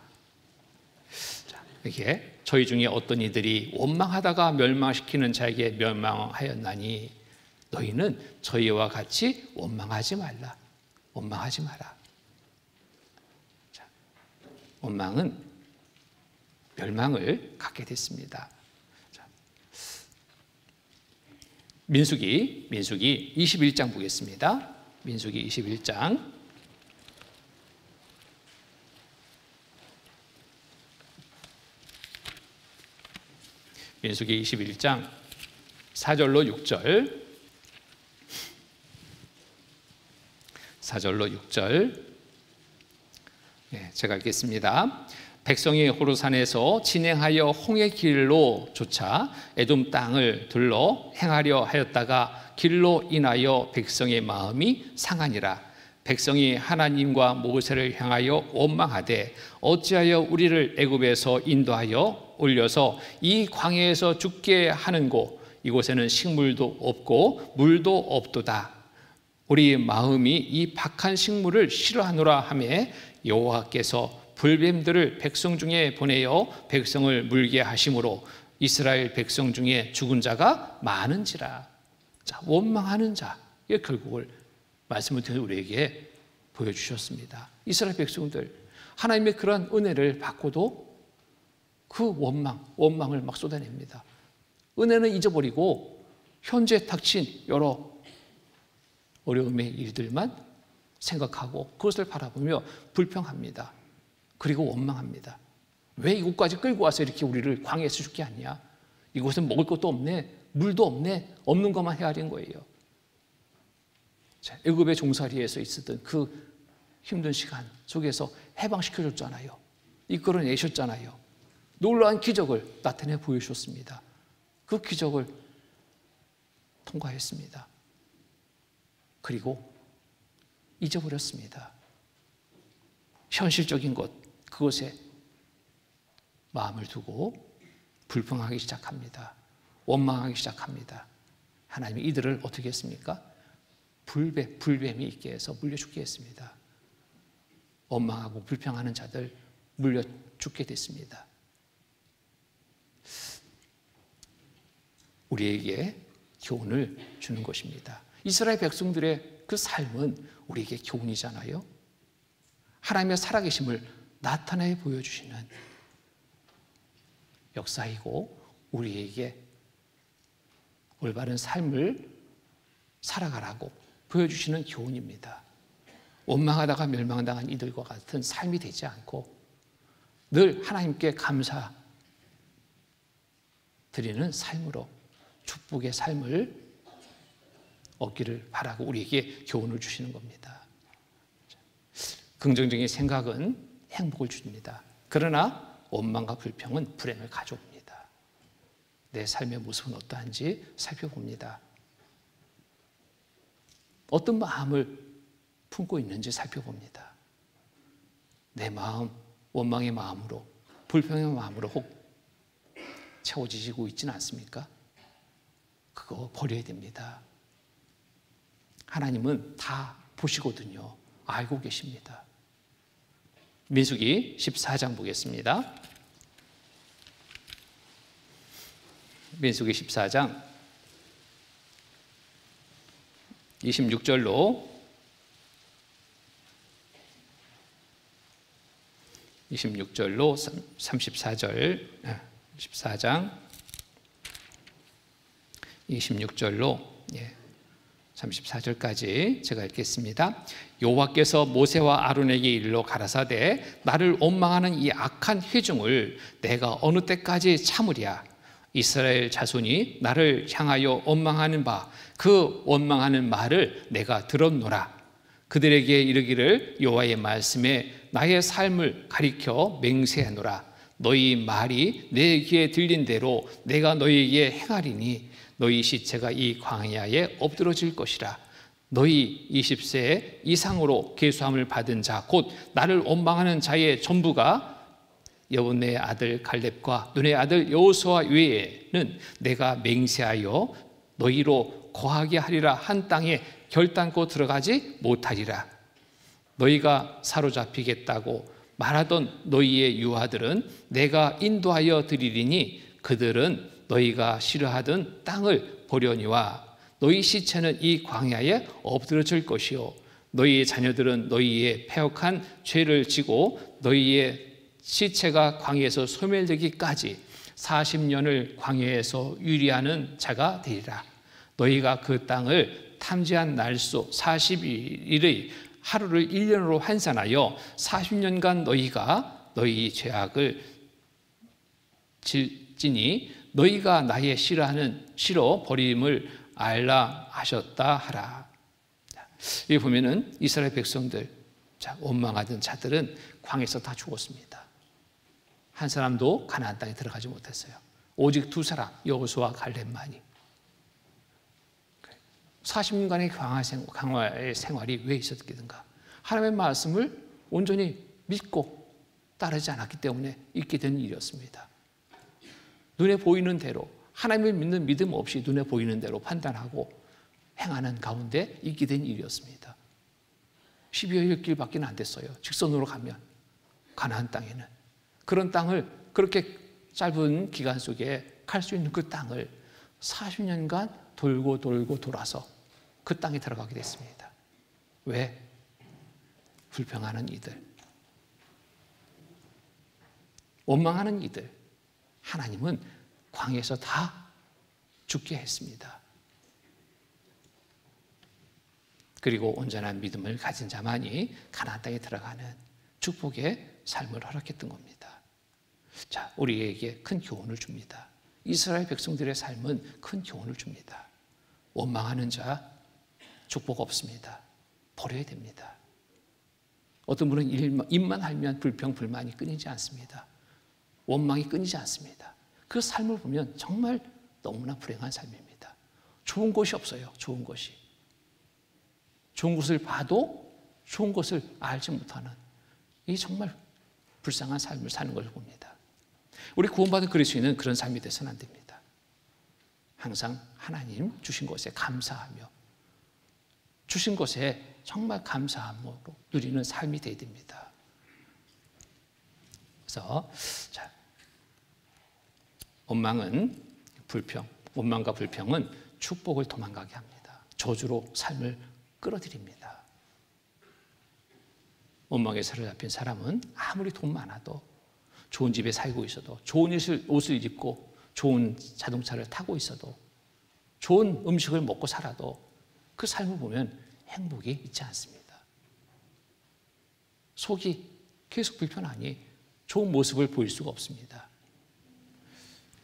자, 이게 저희 중에 어떤 이들이 원망하다가 멸망시키는 자에게 멸망하였나니 너희는 저희와 같이 원망하지 말라. 원망하지 마라. 자, 원망은 멸망을 갖게 됐습니다. 자, 민수기 21장 보겠습니다. 민수기 21장 민수기 21장 4절로 6절 4절로 6절 제가 읽겠습니다. 백성이 호르산에서 진행하여 홍해 길로 쫓아 에돔 땅을 둘러 행하려 하였다가 길로 인하여 백성의 마음이 상하니라. 백성이 하나님과 모세를 향하여 원망하되 어찌하여 우리를 애굽에서 인도하여 올려서 이 광야에서 죽게 하는고 이곳에는 식물도 없고 물도 없도다. 우리 마음이 이 박한 식물을 싫어하노라 하며 여호와께서 불뱀들을 백성 중에 보내어 백성을 물게 하심으로 이스라엘 백성 중에 죽은 자가 많은지라. 자, 원망하는 자의 결국을 말씀을 통해 우리에게 보여주셨습니다. 이스라엘 백성들 하나님의 그러한 은혜를 받고도 그 원망을 막 쏟아냅니다. 은혜는 잊어버리고 현재 닥친 여러 어려움의 일들만 생각하고 그것을 바라보며 불평합니다. 그리고 원망합니다. 왜 이곳까지 끌고 와서 이렇게 우리를 광야에서 죽게 하냐? 이곳은 먹을 것도 없네, 물도 없네, 없는 것만 헤아린 거예요. 자, 애굽의 종살이에서 있었던 그 힘든 시간 속에서 해방시켜줬잖아요. 이끌어내셨잖아요. 놀라운 기적을 나타내 보여주셨습니다. 그 기적을 통과했습니다. 그리고 잊어버렸습니다. 현실적인 것, 그것에 마음을 두고 불평하기 시작합니다. 원망하기 시작합니다. 하나님이 이들을 어떻게 했습니까? 불뱀이 있게 해서 물려 죽게 했습니다. 원망하고 불평하는 자들 물려 죽게 됐습니다. 우리에게 교훈을 주는 것입니다. 이스라엘 백성들의 그 삶은 우리에게 교훈이잖아요. 하나님의 살아계심을 나타내 보여주시는 역사이고 우리에게 올바른 삶을 살아가라고 보여주시는 교훈입니다. 원망하다가 멸망당한 이들과 같은 삶이 되지 않고 늘 하나님께 감사 드리는 삶으로 축복의 삶을 얻기를 바라고 우리에게 교훈을 주시는 겁니다. 긍정적인 생각은 행복을 줍니다. 그러나 원망과 불평은 불행을 가져옵니다. 내 삶의 모습은 어떠한지 살펴봅니다. 어떤 마음을 품고 있는지 살펴봅니다. 내 마음, 원망의 마음으로, 불평의 마음으로 혹 채워지고 있지는 않습니까? 그거 버려야 됩니다. 하나님은 다 보시거든요. 알고 계십니다. 민수기 14장 보겠습니다. 민수기 14장 26절로 34절 14장 26절로 34절까지 제가 읽겠습니다. 여호와께서 모세와 아론에게 이르러 가라사대 나를 원망하는 이 악한 회중을 내가 어느 때까지 참으랴. 이스라엘 자손이 나를 향하여 원망하는 바 그 원망하는 말을 내가 들었노라. 그들에게 이르기를 여호와의 말씀에 나의 삶을 가리켜 맹세하노라. 너희 말이 내 귀에 들린 대로 내가 너희에게 행하리니 너희 시체가 이 광야에 엎드러질 것이라. 너희 20세 이상으로 계수함을 받은 자 곧 나를 원망하는 자의 전부가 여분의 아들 갈렙과 눈의 아들 여호수아 외에는 내가 맹세하여 너희로 거하게 하리라 한 땅에 결단코 들어가지 못하리라. 너희가 사로잡히겠다고 말하던 너희의 유아들은 내가 인도하여 드리리니 그들은 너희가 싫어하던 땅을 보려니와 너희 시체는 이 광야에 엎드러질 것이요 너희의 자녀들은 너희의 패역한 죄를 지고 너희의 시체가 광야에서 소멸되기까지 40년을 광야에서 유리하는 자가 되리라. 너희가 그 땅을 탐지한 날수 40일의 하루를 1년으로 환산하여 40년간 너희가 너희 죄악을 질지니 너희가 나의 싫어 버림을 알라 하셨다 하라. 여기 보면은 이스라엘 백성들 원망하던 자들은 광야에서 다 죽었습니다. 한 사람도 가나안 땅에 들어가지 못했어요. 오직 두 사람 여호수아 갈렙만이. 40년간의 광야의 생활이 왜 있었겠는가? 하나님의 말씀을 온전히 믿고 따르지 않았기 때문에 있게 된 일이었습니다. 눈에 보이는 대로 하나님을 믿는 믿음 없이 눈에 보이는 대로 판단하고 행하는 가운데 있게 된 일이었습니다. 12여 길밖에 안 됐어요. 직선으로 가면 가나안 땅에는. 그런 땅을 그렇게 짧은 기간 속에 갈 수 있는 그 땅을 40년간 돌고 돌아서 그 땅에 들어가게 됐습니다. 왜? 불평하는 이들, 원망하는 이들, 하나님은 광야에서 다 죽게 했습니다. 그리고 온전한 믿음을 가진 자만이 가나안 땅에 들어가는 축복의 삶을 허락했던 겁니다. 자, 우리에게 큰 교훈을 줍니다. 이스라엘 백성들의 삶은 큰 교훈을 줍니다. 원망하는 자 축복 없습니다. 버려야 됩니다. 어떤 분은 입만 하면 불평, 불만이 끊이지 않습니다. 원망이 끊이지 않습니다. 그 삶을 보면 정말 너무나 불행한 삶입니다. 좋은 것이 없어요. 좋은 것이. 좋은 것을 봐도 좋은 것을 알지 못하는 이 정말 불쌍한 삶을 사는 것을 봅니다. 우리 구원받은 그리스도인은 그런 삶이 되서는 안 됩니다. 항상 하나님 주신 것에 감사하며 주신 것에 정말 감사함으로 누리는 삶이 되어야 됩니다. 그래서 원망과 불평은 축복을 도망가게 합니다. 저주로 삶을 끌어들입니다. 원망에 사로잡힌 사람은 아무리 돈 많아도 좋은 집에 살고 있어도 좋은 옷을 입고 좋은 자동차를 타고 있어도 좋은 음식을 먹고 살아도 그 삶을 보면 행복이 있지 않습니다. 속이 계속 불편하니 좋은 모습을 보일 수가 없습니다.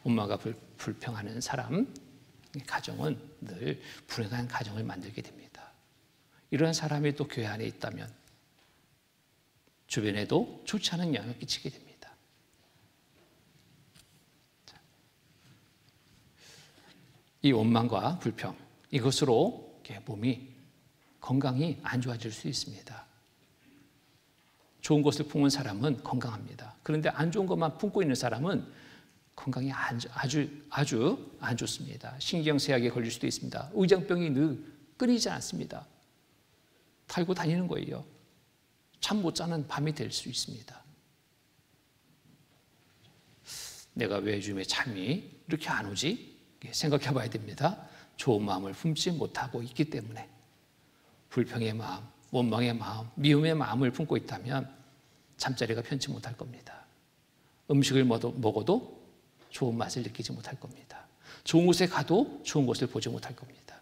원망과 불평하는 사람, 가정은 늘 불행한 가정을 만들게 됩니다. 이런 사람이 또 교회 안에 있다면 주변에도 좋지 않은 영향을 끼치게 됩니다. 이 원망과 불평, 이것으로 몸이 건강이 안 좋아질 수 있습니다. 좋은 것을 품은 사람은 건강합니다. 그런데 안 좋은 것만 품고 있는 사람은 건강이 아주 안 좋습니다. 신경쇠약에 걸릴 수도 있습니다. 의장병이 늘 끊이지 않습니다. 달고 다니는 거예요. 잠 못 자는 밤이 될 수 있습니다. 내가 왜 요즘에 잠이 이렇게 안 오지? 생각해 봐야 됩니다. 좋은 마음을 품지 못하고 있기 때문에 불평의 마음, 원망의 마음, 미움의 마음을 품고 있다면 잠자리가 편치 못할 겁니다. 음식을 먹어도 좋은 맛을 느끼지 못할 겁니다. 좋은 곳에 가도 좋은 것을 보지 못할 겁니다.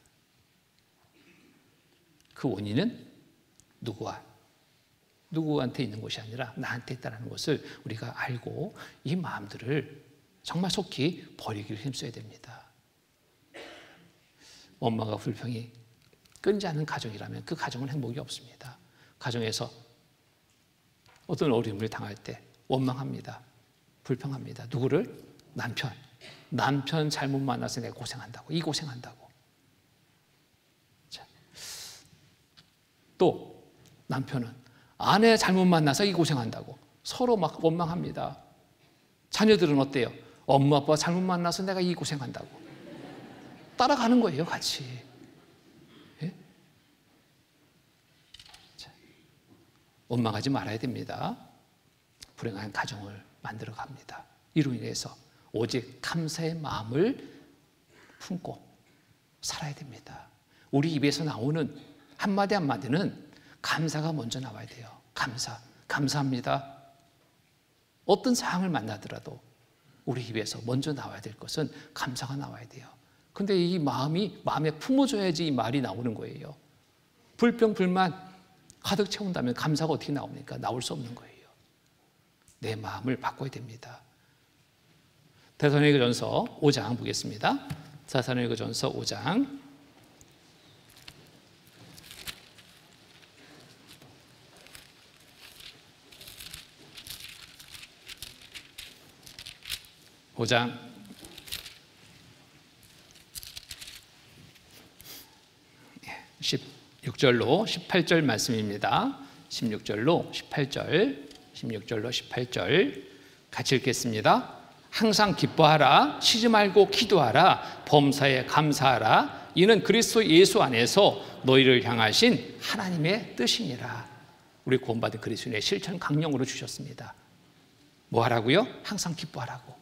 그 원인은 누구한테 있는 것이 아니라 나한테 있다는 것을 우리가 알고 이 마음들을 정말 속히 버리기를 힘써야 됩니다. 원망과 불평이 끊지 않는 가정이라면 그 가정은 행복이 없습니다. 가정에서 어떤 어려움을 당할 때 원망합니다. 불평합니다. 누구를? 남편 잘못 만나서 내가 고생한다고, 이 고생한다고. 또 남편은 아내 잘못 만나서 이 고생한다고 서로 막 원망합니다. 자녀들은 어때요? 엄마 아빠 잘못 만나서 내가 이 고생한다고 따라가는 거예요, 같이. 예? 원망하지 말아야 됩니다. 불행한 가정을 만들어 갑니다. 이로 인해서 오직 감사의 마음을 품고 살아야 됩니다. 우리 입에서 나오는 한마디 한마디는 감사가 먼저 나와야 돼요. 감사합니다. 어떤 상황을 만나더라도 우리 입에서 먼저 나와야 될 것은 감사가 나와야 돼요. 근데 이 마음에 품어줘야지 이 말이 나오는 거예요. 불평, 불만 가득 채운다면 감사가 어떻게 나옵니까? 나올 수 없는 거예요. 내 마음을 바꿔야 됩니다. 데살로니가전서 5장 보겠습니다. 데살로니가전서 5장 5장 16절로 18절 말씀입니다. 16절로 18절 같이 읽겠습니다. 항상 기뻐하라, 쉬지 말고 기도하라, 범사에 감사하라. 이는 그리스도 예수 안에서 너희를 향하신 하나님의 뜻이니라. 우리 구원받은 그리스도인의 실천 강령으로 주셨습니다. 뭐 하라고요? 항상 기뻐하라고,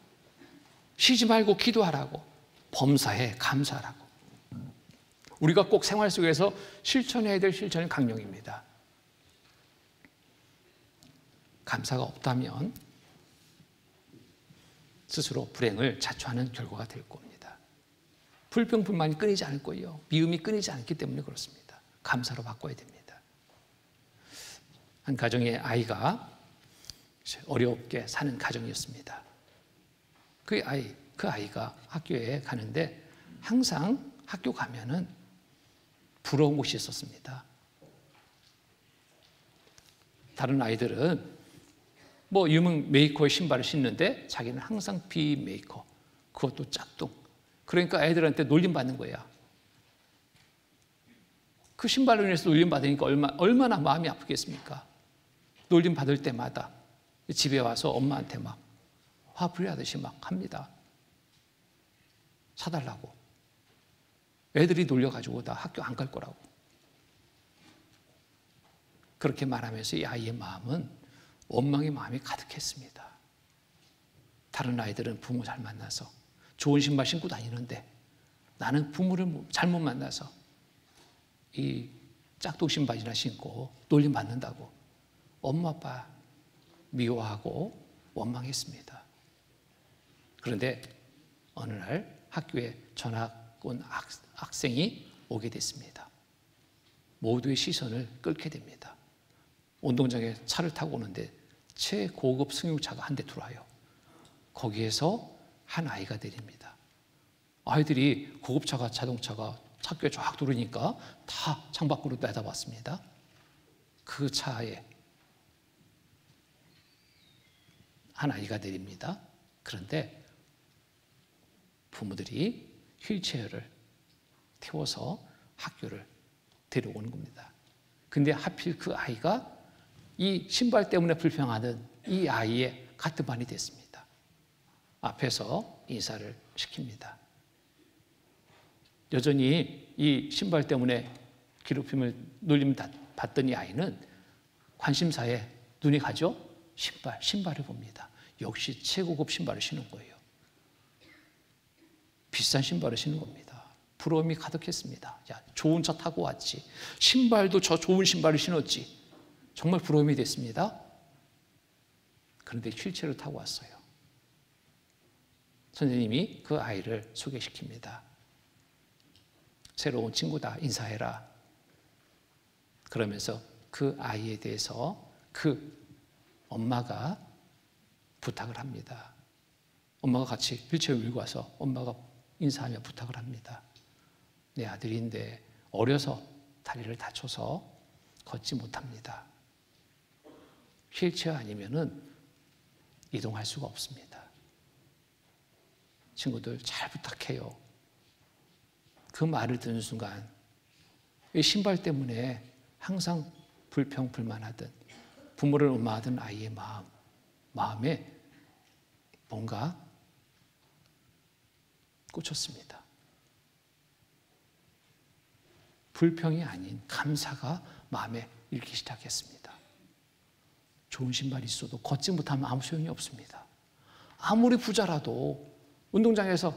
쉬지 말고 기도하라고, 범사에 감사하라고. 우리가 꼭 생활 속에서 실천해야 될 실천의 강령입니다. 감사가 없다면 스스로 불행을 자초하는 결과가 될 겁니다. 불평, 불만이 끊이지 않을 거예요. 미움이 끊이지 않기 때문에 그렇습니다. 감사로 바꿔야 됩니다. 한 가정의 아이가 어렵게 사는 가정이었습니다. 그 아이가 학교에 가는데 항상 학교 가면은 부러운 곳이 있었습니다. 다른 아이들은 뭐 유명 메이커의 신발을 신는데 자기는 항상 비메이커, 그것도 짝퉁. 그러니까 애들한테 놀림받는 거야. 그 신발로 인해서 놀림받으니까 얼마나 마음이 아프겠습니까? 놀림받을 때마다 집에 와서 엄마한테 막 화풀이하듯이 막 합니다. 사달라고. 애들이 놀려가지고 나 학교 안 갈 거라고. 그렇게 말하면서 이 아이의 마음은 원망의 마음이 가득했습니다. 다른 아이들은 부모 잘 만나서 좋은 신발 신고 다니는데 나는 부모를 잘못 만나서 이 짝퉁 신발이나 신고 놀림받는다고 엄마 아빠 미워하고 원망했습니다. 그런데 어느 날 학교에 전학 온 학생이 오게 됐습니다. 모두의 시선을 끌게 됩니다. 운동장에 차를 타고 오는데 최고급 승용차가 한 대 들어와요. 거기에서 한 아이가 내립니다. 아이들이 고급차가 자동차가 학교에 쫙 들어오니까 다 창밖으로 내다봤습니다. 그 차에 한 아이가 내립니다. 그런데 부모들이 휠체어를 태워서 학교를 데려오는 겁니다. 근데 하필 그 아이가 이 신발 때문에 불평하는 이 아이의 같은 반이 됐습니다. 앞에서 인사를 시킵니다. 여전히 이 신발 때문에 괴롭힘을 놀림 받던 이 아이는 관심사에 눈이 가죠. 신발을 봅니다. 역시 최고급 신발을 신은 거예요. 비싼 신발을 신는 겁니다. 부러움이 가득했습니다. 야, 좋은 차 타고 왔지. 신발도 저 좋은 신발을 신었지. 정말 부러움이 됐습니다. 그런데 휠체어를 타고 왔어요. 선생님이 그 아이를 소개시킵니다. 새로운 친구다, 인사해라. 그러면서 그 아이에 대해서 그 엄마가 부탁을 합니다. 엄마가 같이 휠체어 밀고 와서 엄마가 인사하며 부탁을 합니다. 내 아들인데 어려서 다리를 다쳐서 걷지 못합니다. 휠체어 아니면은 이동할 수가 없습니다. 친구들 잘 부탁해요. 그 말을 듣는 순간 이 신발 때문에 항상 불평불만하던 부모를 원망하던 아이의 마음에 뭔가 꽂혔습니다. 불평이 아닌 감사가 마음에 일기 시작했습니다. 좋은 신발이 있어도 걷지 못하면 아무 소용이 없습니다. 아무리 부자라도 운동장에서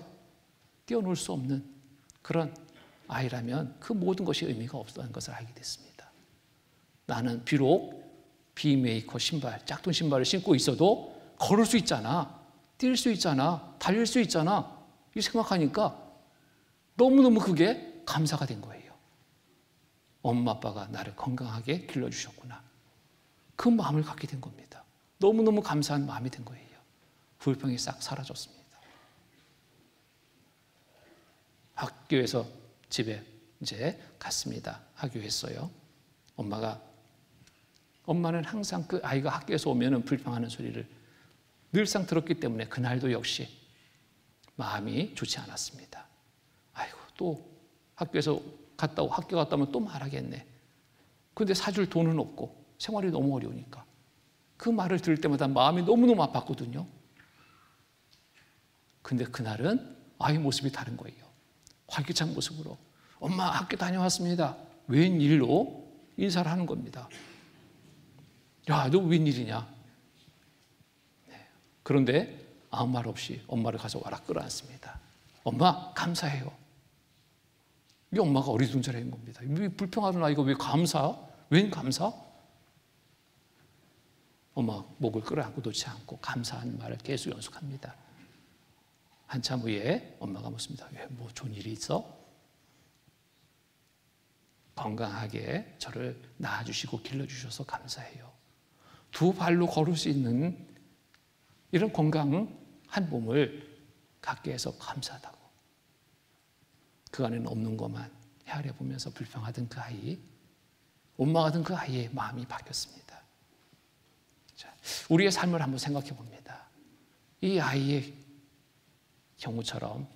뛰어놀 수 없는 그런 아이라면 그 모든 것이 의미가 없다는 것을 알게 됐습니다. 나는 비록 비메이커 신발, 짝퉁 신발을 신고 있어도 걸을 수 있잖아, 뛸 수 있잖아, 달릴 수 있잖아, 이 생각하니까 너무너무 그게 감사가 된 거예요. 엄마 아빠가 나를 건강하게 길러주셨구나. 그 마음을 갖게 된 겁니다. 너무너무 감사한 마음이 된 거예요. 불평이 싹 사라졌습니다. 학교에서 집에 이제 갔습니다. 하교했어요. 엄마는 항상 그 아이가 학교에서 오면은 불평하는 소리를 늘상 들었기 때문에 그날도 역시 마음이 좋지 않았습니다. 아이고, 또 학교 갔다 오면 또 말하겠네. 그런데 사줄 돈은 없고 생활이 너무 어려우니까 그 말을 들을 때마다 마음이 너무너무 아팠거든요. 근데 그날은 아이 모습이 다른 거예요. 활기찬 모습으로 엄마 학교 다녀왔습니다. 웬일로 인사를 하는 겁니다. 야, 너 웬일이냐? 네. 그런데 아무 말 없이 엄마를 가서 와라 끌어안습니다. 엄마 감사해요. 이 엄마가 어리둥절한 겁니다. 왜 불평하는 아이가 왜 감사? 웬 감사? 엄마 목을 끌어안고 놓지 않고 감사한 말을 계속 연속합니다. 한참 후에 엄마가 묻습니다. 왜 뭐 좋은 일이 있어? 건강하게 저를 낳아주시고 길러주셔서 감사해요. 두 발로 걸을 수 있는 이런 건강한 몸을 갖게 해서 감사하다고. 그 안에는 없는 것만 헤아려 보면서 불평하던 그 아이, 원망하던 그 아이의 마음이 바뀌었습니다. 우리의 삶을 한번 생각해 봅니다. 이 아이의 경우처럼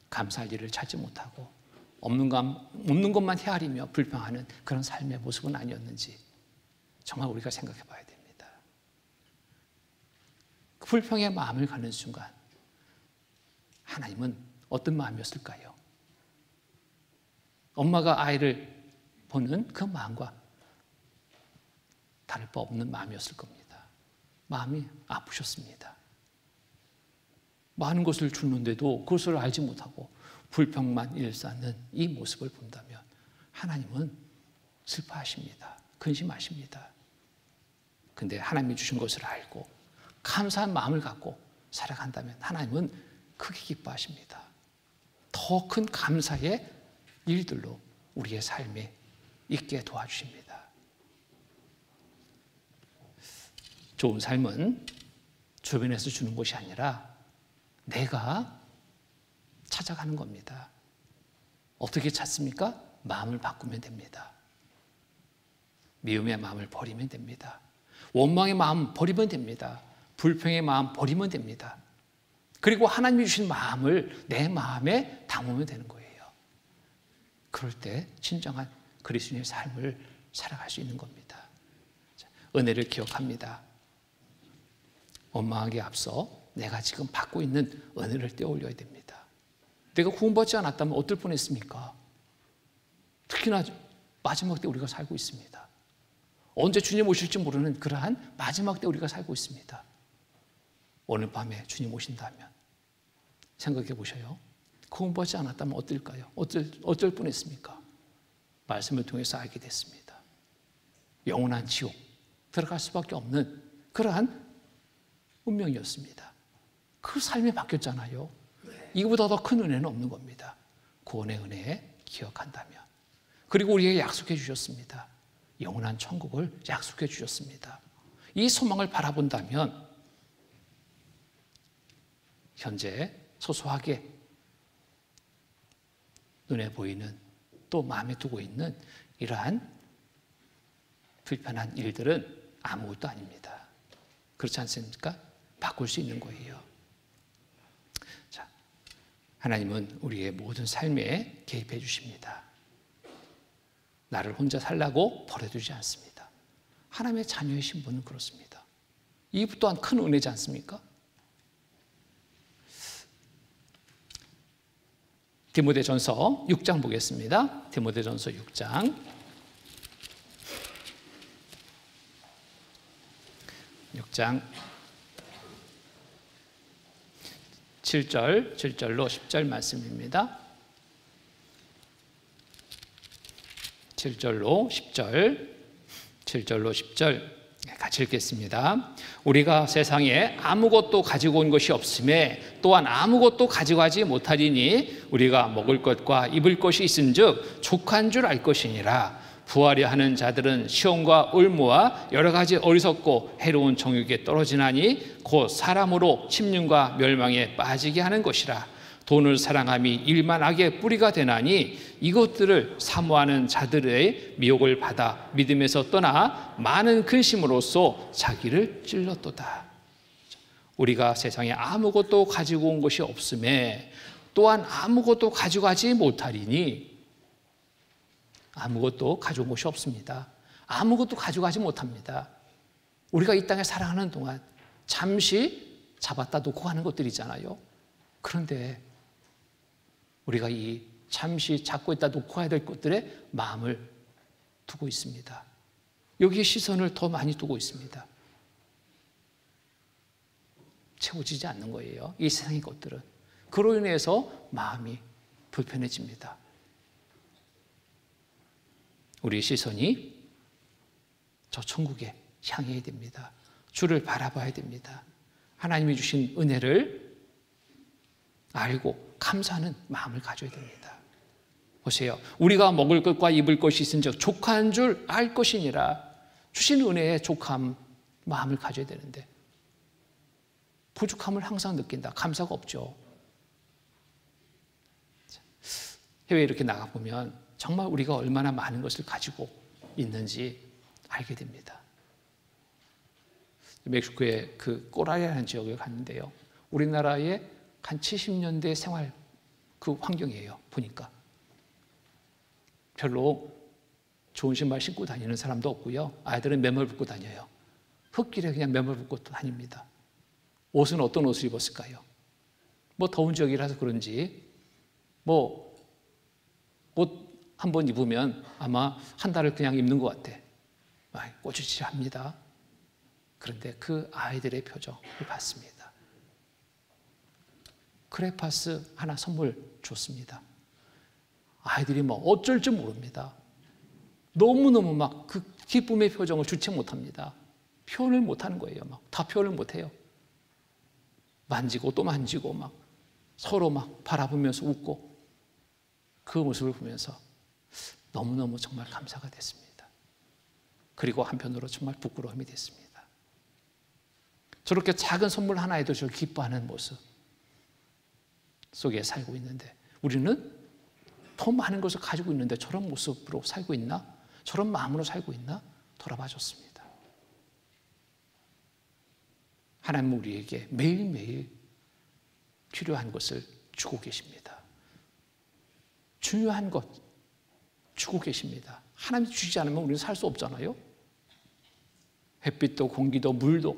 감사할 일을 찾지 못하고 없는 것만 헤아리며 불평하는 그런 삶의 모습은 아니었는지 정말 우리가 생각해 봐야 됩니다. 그 불평의 마음을 갖는 순간 하나님은 어떤 마음이었을까요? 엄마가 아이를 보는 그 마음과 다를 바 없는 마음이었을 겁니다. 마음이 아프셨습니다. 많은 것을 주는데도 그것을 알지 못하고 불평만 일삼는 이 모습을 본다면 하나님은 슬퍼하십니다. 근심하십니다. 근데 하나님이 주신 것을 알고 감사한 마음을 갖고 살아간다면 하나님은 크게 기뻐하십니다. 더 큰 감사의 일들로 우리의 삶에 있게 도와주십니다. 좋은 삶은 주변에서 주는 것이 아니라 내가 찾아가는 겁니다. 어떻게 찾습니까? 마음을 바꾸면 됩니다. 미움의 마음을 버리면 됩니다. 원망의 마음 버리면 됩니다. 불평의 마음 버리면 됩니다. 그리고 하나님이 주신 마음을 내 마음에 담으면 되는 거예요. 그럴 때 진정한 그리스도인의 삶을 살아갈 수 있는 겁니다. 은혜를 기억합니다. 원망하기에 앞서 내가 지금 받고 있는 은혜를 떼어올려야 됩니다. 내가 구원받지 않았다면 어떨 뻔했습니까? 특히나 마지막 때 우리가 살고 있습니다. 언제 주님 오실지 모르는 그러한 마지막 때 우리가 살고 있습니다. 오늘 밤에 주님 오신다면 생각해 보셔요. 구원받지 않았다면 어떨까요? 어쩔 뻔했습니까? 말씀을 통해서 알게 됐습니다. 영원한 지옥 들어갈 수밖에 없는 그러한 운명이었습니다. 그 삶이 바뀌었잖아요. 이거보다 더 큰 은혜는 없는 겁니다. 구원의 은혜 기억한다면. 그리고 우리에게 약속해 주셨습니다. 영원한 천국을 약속해 주셨습니다. 이 소망을 바라본다면 현재 소소하게 눈에 보이는 또 마음에 두고 있는 이러한 불편한 일들은 아무것도 아닙니다. 그렇지 않습니까? 바꿀 수 있는 거예요. 자, 하나님은 우리의 모든 삶에 개입해 주십니다. 나를 혼자 살라고 버려두지 않습니다. 하나님의 자녀의 신분은 그렇습니다. 이 또한 큰 은혜지 않습니까? 디모데전서 6장 보겠습니다. 디모데전서 6장 7절로 10절 말씀입니다. 7절로 10절 같이 읽겠습니다. 우리가 세상에 아무것도 가지고 온 것이 없음에 또한 아무것도 가져가지 못하리니 우리가 먹을 것과 입을 것이 있은즉 족한 줄 알 것이니라. 부하려 하는 자들은 시험과 올무와 여러 가지 어리석고 해로운 정욕에 떨어지나니 곧 사람으로 침륜과 멸망에 빠지게 하는 것이라. 돈을 사랑함이 일만 악의 뿌리가 되나니 이것들을 사모하는 자들의 미혹을 받아 믿음에서 떠나 많은 근심으로써 자기를 찔렀도다. 우리가 세상에 아무것도 가지고 온 것이 없음에 또한 아무것도 가져가지 못하리니 아무것도 가져온 것이 없습니다. 아무것도 가져가지 못합니다. 우리가 이 땅에 살아가는 동안 잠시 잡았다 놓고 가는 것들이잖아요. 그런데 우리가 이 잠시 잡고 있다 놓고 가야 될 것들에 마음을 두고 있습니다. 여기에 시선을 더 많이 두고 있습니다. 채워지지 않는 거예요. 이 세상의 것들은. 그로 인해서 마음이 불편해집니다. 우리의 시선이 저 천국에 향해야 됩니다. 주를 바라봐야 됩니다. 하나님이 주신 은혜를 알고 감사하는 마음을 가져야 됩니다. 보세요. 우리가 먹을 것과 입을 것이 있은즉 족한 줄 알 것이니라. 주신 은혜에 족함 마음을 가져야 되는데 부족함을 항상 느낀다. 감사가 없죠. 해외에 이렇게 나가보면 정말 우리가 얼마나 많은 것을 가지고 있는지 알게 됩니다. 멕시코의 그 꼬라리라는 지역에 갔는데요. 우리나라의 한 70년대 생활 그 환경이에요. 보니까 별로 좋은 신발 신고 다니는 사람도 없고요. 아이들은 맨발 벗고 다녀요. 흙길에 그냥 맨발 벗고 다닙니다. 옷은 어떤 옷을 입었을까요? 뭐 더운 지역이라서 그런지 뭐 옷 한 번 입으면 아마 한 달을 그냥 입는 것 같아. 꼬치치합니다. 그런데 그 아이들의 표정을 봤습니다. 크레파스 하나 선물 줬습니다. 아이들이 뭐 어쩔 줄 모릅니다. 너무너무 막 그 기쁨의 표정을 주체 못합니다. 표현을 못하는 거예요. 막 다 표현을 못해요. 만지고 또 만지고 막 서로 막 바라보면서 웃고 그 모습을 보면서 너무너무 정말 감사가 됐습니다. 그리고 한편으로 정말 부끄러움이 됐습니다. 저렇게 작은 선물 하나에도 저를 기뻐하는 모습 속에 살고 있는데 우리는 더 많은 것을 가지고 있는데 저런 모습으로 살고 있나? 저런 마음으로 살고 있나? 돌아봐 줬습니다. 하나님은 우리에게 매일매일 필요한 것을 주고 계십니다. 중요한 것 주고 계십니다. 하나님이 주시지 않으면 우리는 살 수 없잖아요. 햇빛도 공기도 물도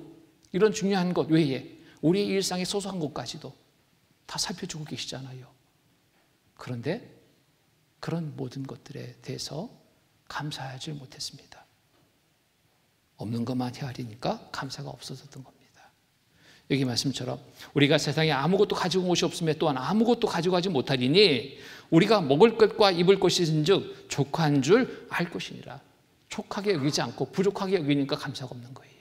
이런 중요한 것 외에 우리의 일상의 소소한 것까지도 다 살펴주고 계시잖아요. 그런데 그런 모든 것들에 대해서 감사하지 못했습니다. 없는 것만 헤아리니까 감사가 없어졌던 겁니다. 여기 말씀처럼 우리가 세상에 아무것도 가지고 온 것이 없으며 또한 아무것도 가져가지 못하리니 우리가 먹을 것과 입을 것이 있은즉 족한 줄 알 것이니라. 족하게 여기지 않고 부족하게 여기니까 감사가 없는 거예요.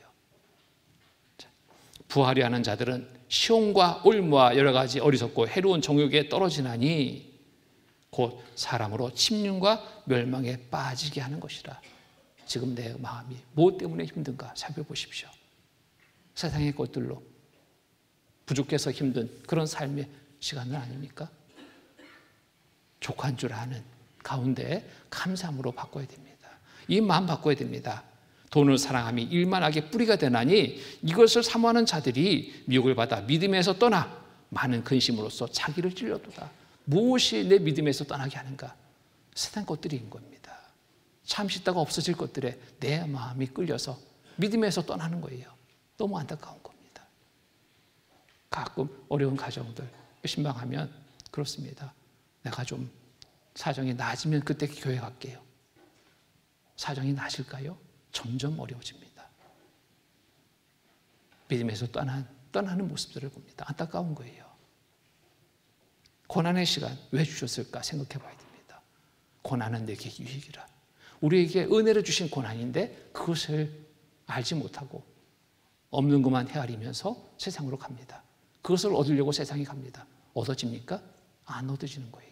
부하려 하는 자들은 시험과 올무와 여러 가지 어리석고 해로운 정욕에 떨어지나니 곧 사람으로 침륜과 멸망에 빠지게 하는 것이라. 지금 내 마음이 무엇 때문에 힘든가 살펴보십시오. 세상의 것들로 부족해서 힘든 그런 삶의 시간은 아닙니까? 족한 줄 아는 가운데 감사함으로 바꿔야 됩니다. 이 마음 바꿔야 됩니다. 돈을 사랑함이 일만하게 뿌리가 되나니 이것을 사모하는 자들이 미혹을 받아 믿음에서 떠나 많은 근심으로써 자기를 찔러도다. 무엇이 내 믿음에서 떠나게 하는가? 세상 것들인 겁니다. 잠시 있다가 없어질 것들에 내 마음이 끌려서 믿음에서 떠나는 거예요. 너무 안타까운 겁니다. 가끔 어려운 가정들 신방하면 그렇습니다. 내가 좀 사정이 나아지면 그때 교회 갈게요. 사정이 나아질까요? 점점 어려워집니다. 믿음에서 떠나는 모습들을 봅니다. 안타까운 거예요. 고난의 시간 왜 주셨을까 생각해 봐야 됩니다. 고난은 내게 유익이라. 우리에게 은혜를 주신 고난인데 그것을 알지 못하고 없는 것만 헤아리면서 세상으로 갑니다. 그것을 얻으려고 세상에 갑니다. 얻어집니까? 안 얻어지는 거예요.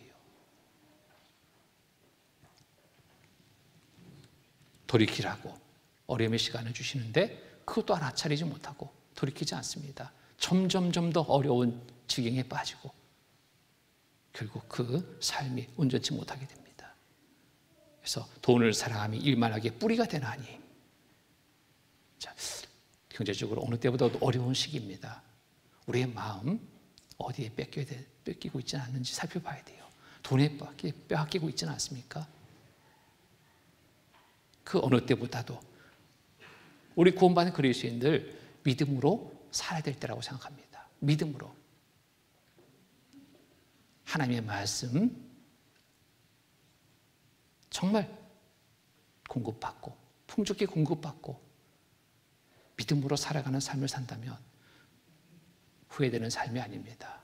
돌이키라고 어려움의 시간을 주시는데 그것도 알아차리지 못하고 돌이키지 않습니다. 점점 더 어려운 지경에 빠지고 결국 그 삶이 온전치 못하게 됩니다. 그래서 돈을 사랑함이 일만하게 뿌리가 되나니. 자, 경제적으로 어느 때보다도 어려운 시기입니다. 우리의 마음 어디에 뺏기고 있지는 않는지 살펴봐야 돼요. 돈에 빼앗기고 있지는 않습니까? 그 어느 때보다도 우리 구원받은 그리스도인들 믿음으로 살아야 될 때라고 생각합니다. 믿음으로. 하나님의 말씀 정말 공급받고 풍족히 공급받고 믿음으로 살아가는 삶을 산다면 후회되는 삶이 아닙니다.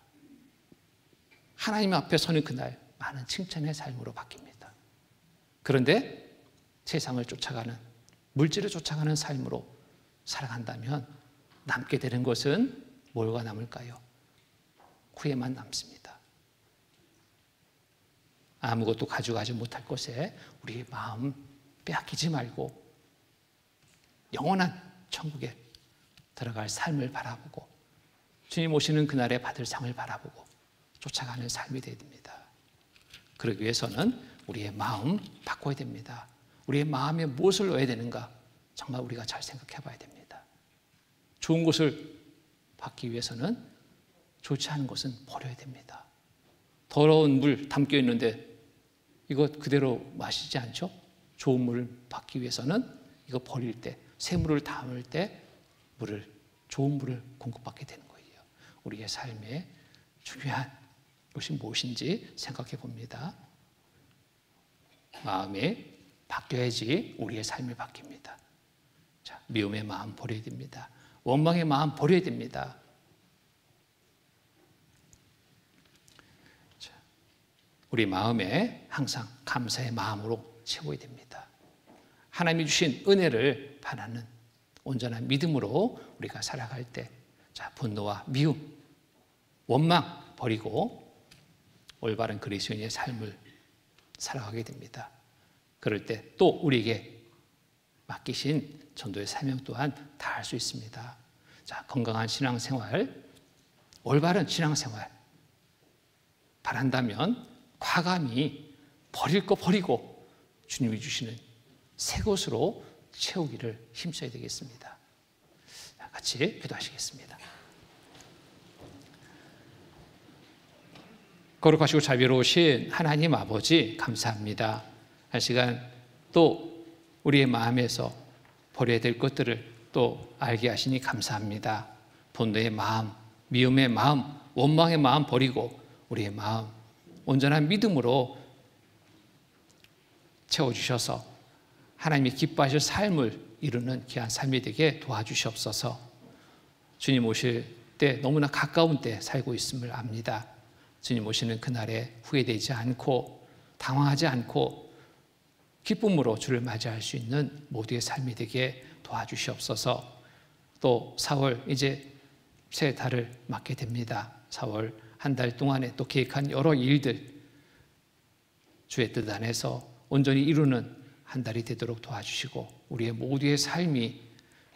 하나님 앞에 서는 그날 많은 칭찬의 삶으로 바뀝니다. 그런데 세상을 쫓아가는 물질을 쫓아가는 삶으로 살아간다면 남게 되는 것은 뭐가 남을까요? 후회만 남습니다. 아무것도 가져가지 못할 것에 우리의 마음 빼앗기지 말고 영원한 천국에 들어갈 삶을 바라보고 주님 오시는 그날에 받을 상을 바라보고 쫓아가는 삶이 되어야 됩니다. 그러기 위해서는 우리의 마음 바꿔야 됩니다. 우리의 마음에 무엇을 넣어야 되는가 정말 우리가 잘 생각해 봐야 됩니다. 좋은 것을 받기 위해서는 좋지 않은 것은 버려야 됩니다. 더러운 물 담겨 있는데 이거 그대로 마시지 않죠? 좋은 물을 받기 위해서는 이거 버릴 때, 새물을 담을 때 좋은 물을 공급받게 되는 거예요. 우리의 삶에 중요한 것이 무엇인지 생각해 봅니다. 마음이 바뀌어야지 우리의 삶이 바뀝니다. 자, 미움의 마음 버려야 됩니다. 원망의 마음 버려야 됩니다. 자, 우리 마음에 항상 감사의 마음으로 채워야 됩니다. 하나님이 주신 은혜를 바라는 온전한 믿음으로 우리가 살아갈 때, 자, 분노와 미움, 원망 버리고 올바른 그리스도인의 삶을 살아가게 됩니다. 그럴 때 또 우리에게 맡기신 전도의 사명 또한 다할 수 있습니다. 자, 건강한 신앙생활, 올바른 신앙생활 바란다면 과감히 버릴 거 버리고 주님이 주시는 새 것으로 채우기를 힘써야 되겠습니다. 같이 기도하시겠습니다. 거룩하시고 자비로우신 하나님 아버지 감사합니다. 한 시간 또 우리의 마음에서 버려야 될 것들을 또 알게 하시니 감사합니다. 분노의 마음, 미움의 마음, 원망의 마음 버리고 우리의 마음 온전한 믿음으로 채워주셔서 하나님이 기뻐하실 삶을 이루는 귀한 삶이 되게 도와주시옵소서. 주님 오실 때 너무나 가까운 때 살고 있음을 압니다. 주님 오시는 그날에 후회되지 않고 당황하지 않고 기쁨으로 주를 맞이할 수 있는 모두의 삶이 되게 도와주시옵소서. 또 4월 이제 새 달을 맞게 됩니다. 4월 한 달 동안에 또 계획한 여러 일들 주의 뜻 안에서 온전히 이루는 한 달이 되도록 도와주시고 우리의 모두의 삶이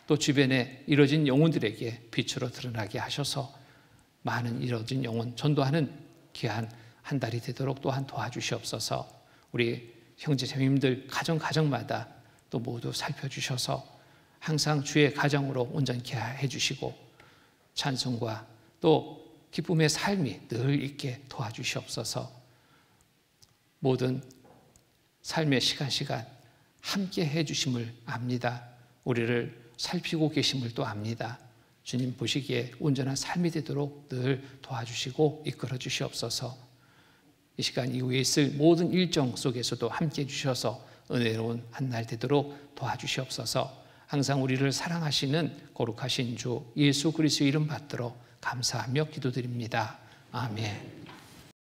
또 주변에 이뤄진 영혼들에게 빛으로 드러나게 하셔서 많은 이뤄진 영혼 전도하는 귀한 한 달이 되도록 또한 도와주시옵소서. 우리 형제자매님들 가정마다 또 모두 살펴주셔서 항상 주의 가정으로 온전케 해주시고 찬송과 또 기쁨의 삶이 늘 있게 도와주시옵소서. 모든 삶의 시간 함께 해주심을 압니다. 우리를 살피고 계심을 또 압니다. 주님 보시기에 온전한 삶이 되도록 늘 도와주시고 이끌어 주시옵소서. 이 시간 이후에 있을 모든 일정 속에서도 함께 해주셔서 은혜로운 한 날 되도록 도와주시옵소서. 항상 우리를 사랑하시는 거룩하신 주 예수 그리스도 이름 받들어 감사하며 기도드립니다. 아멘.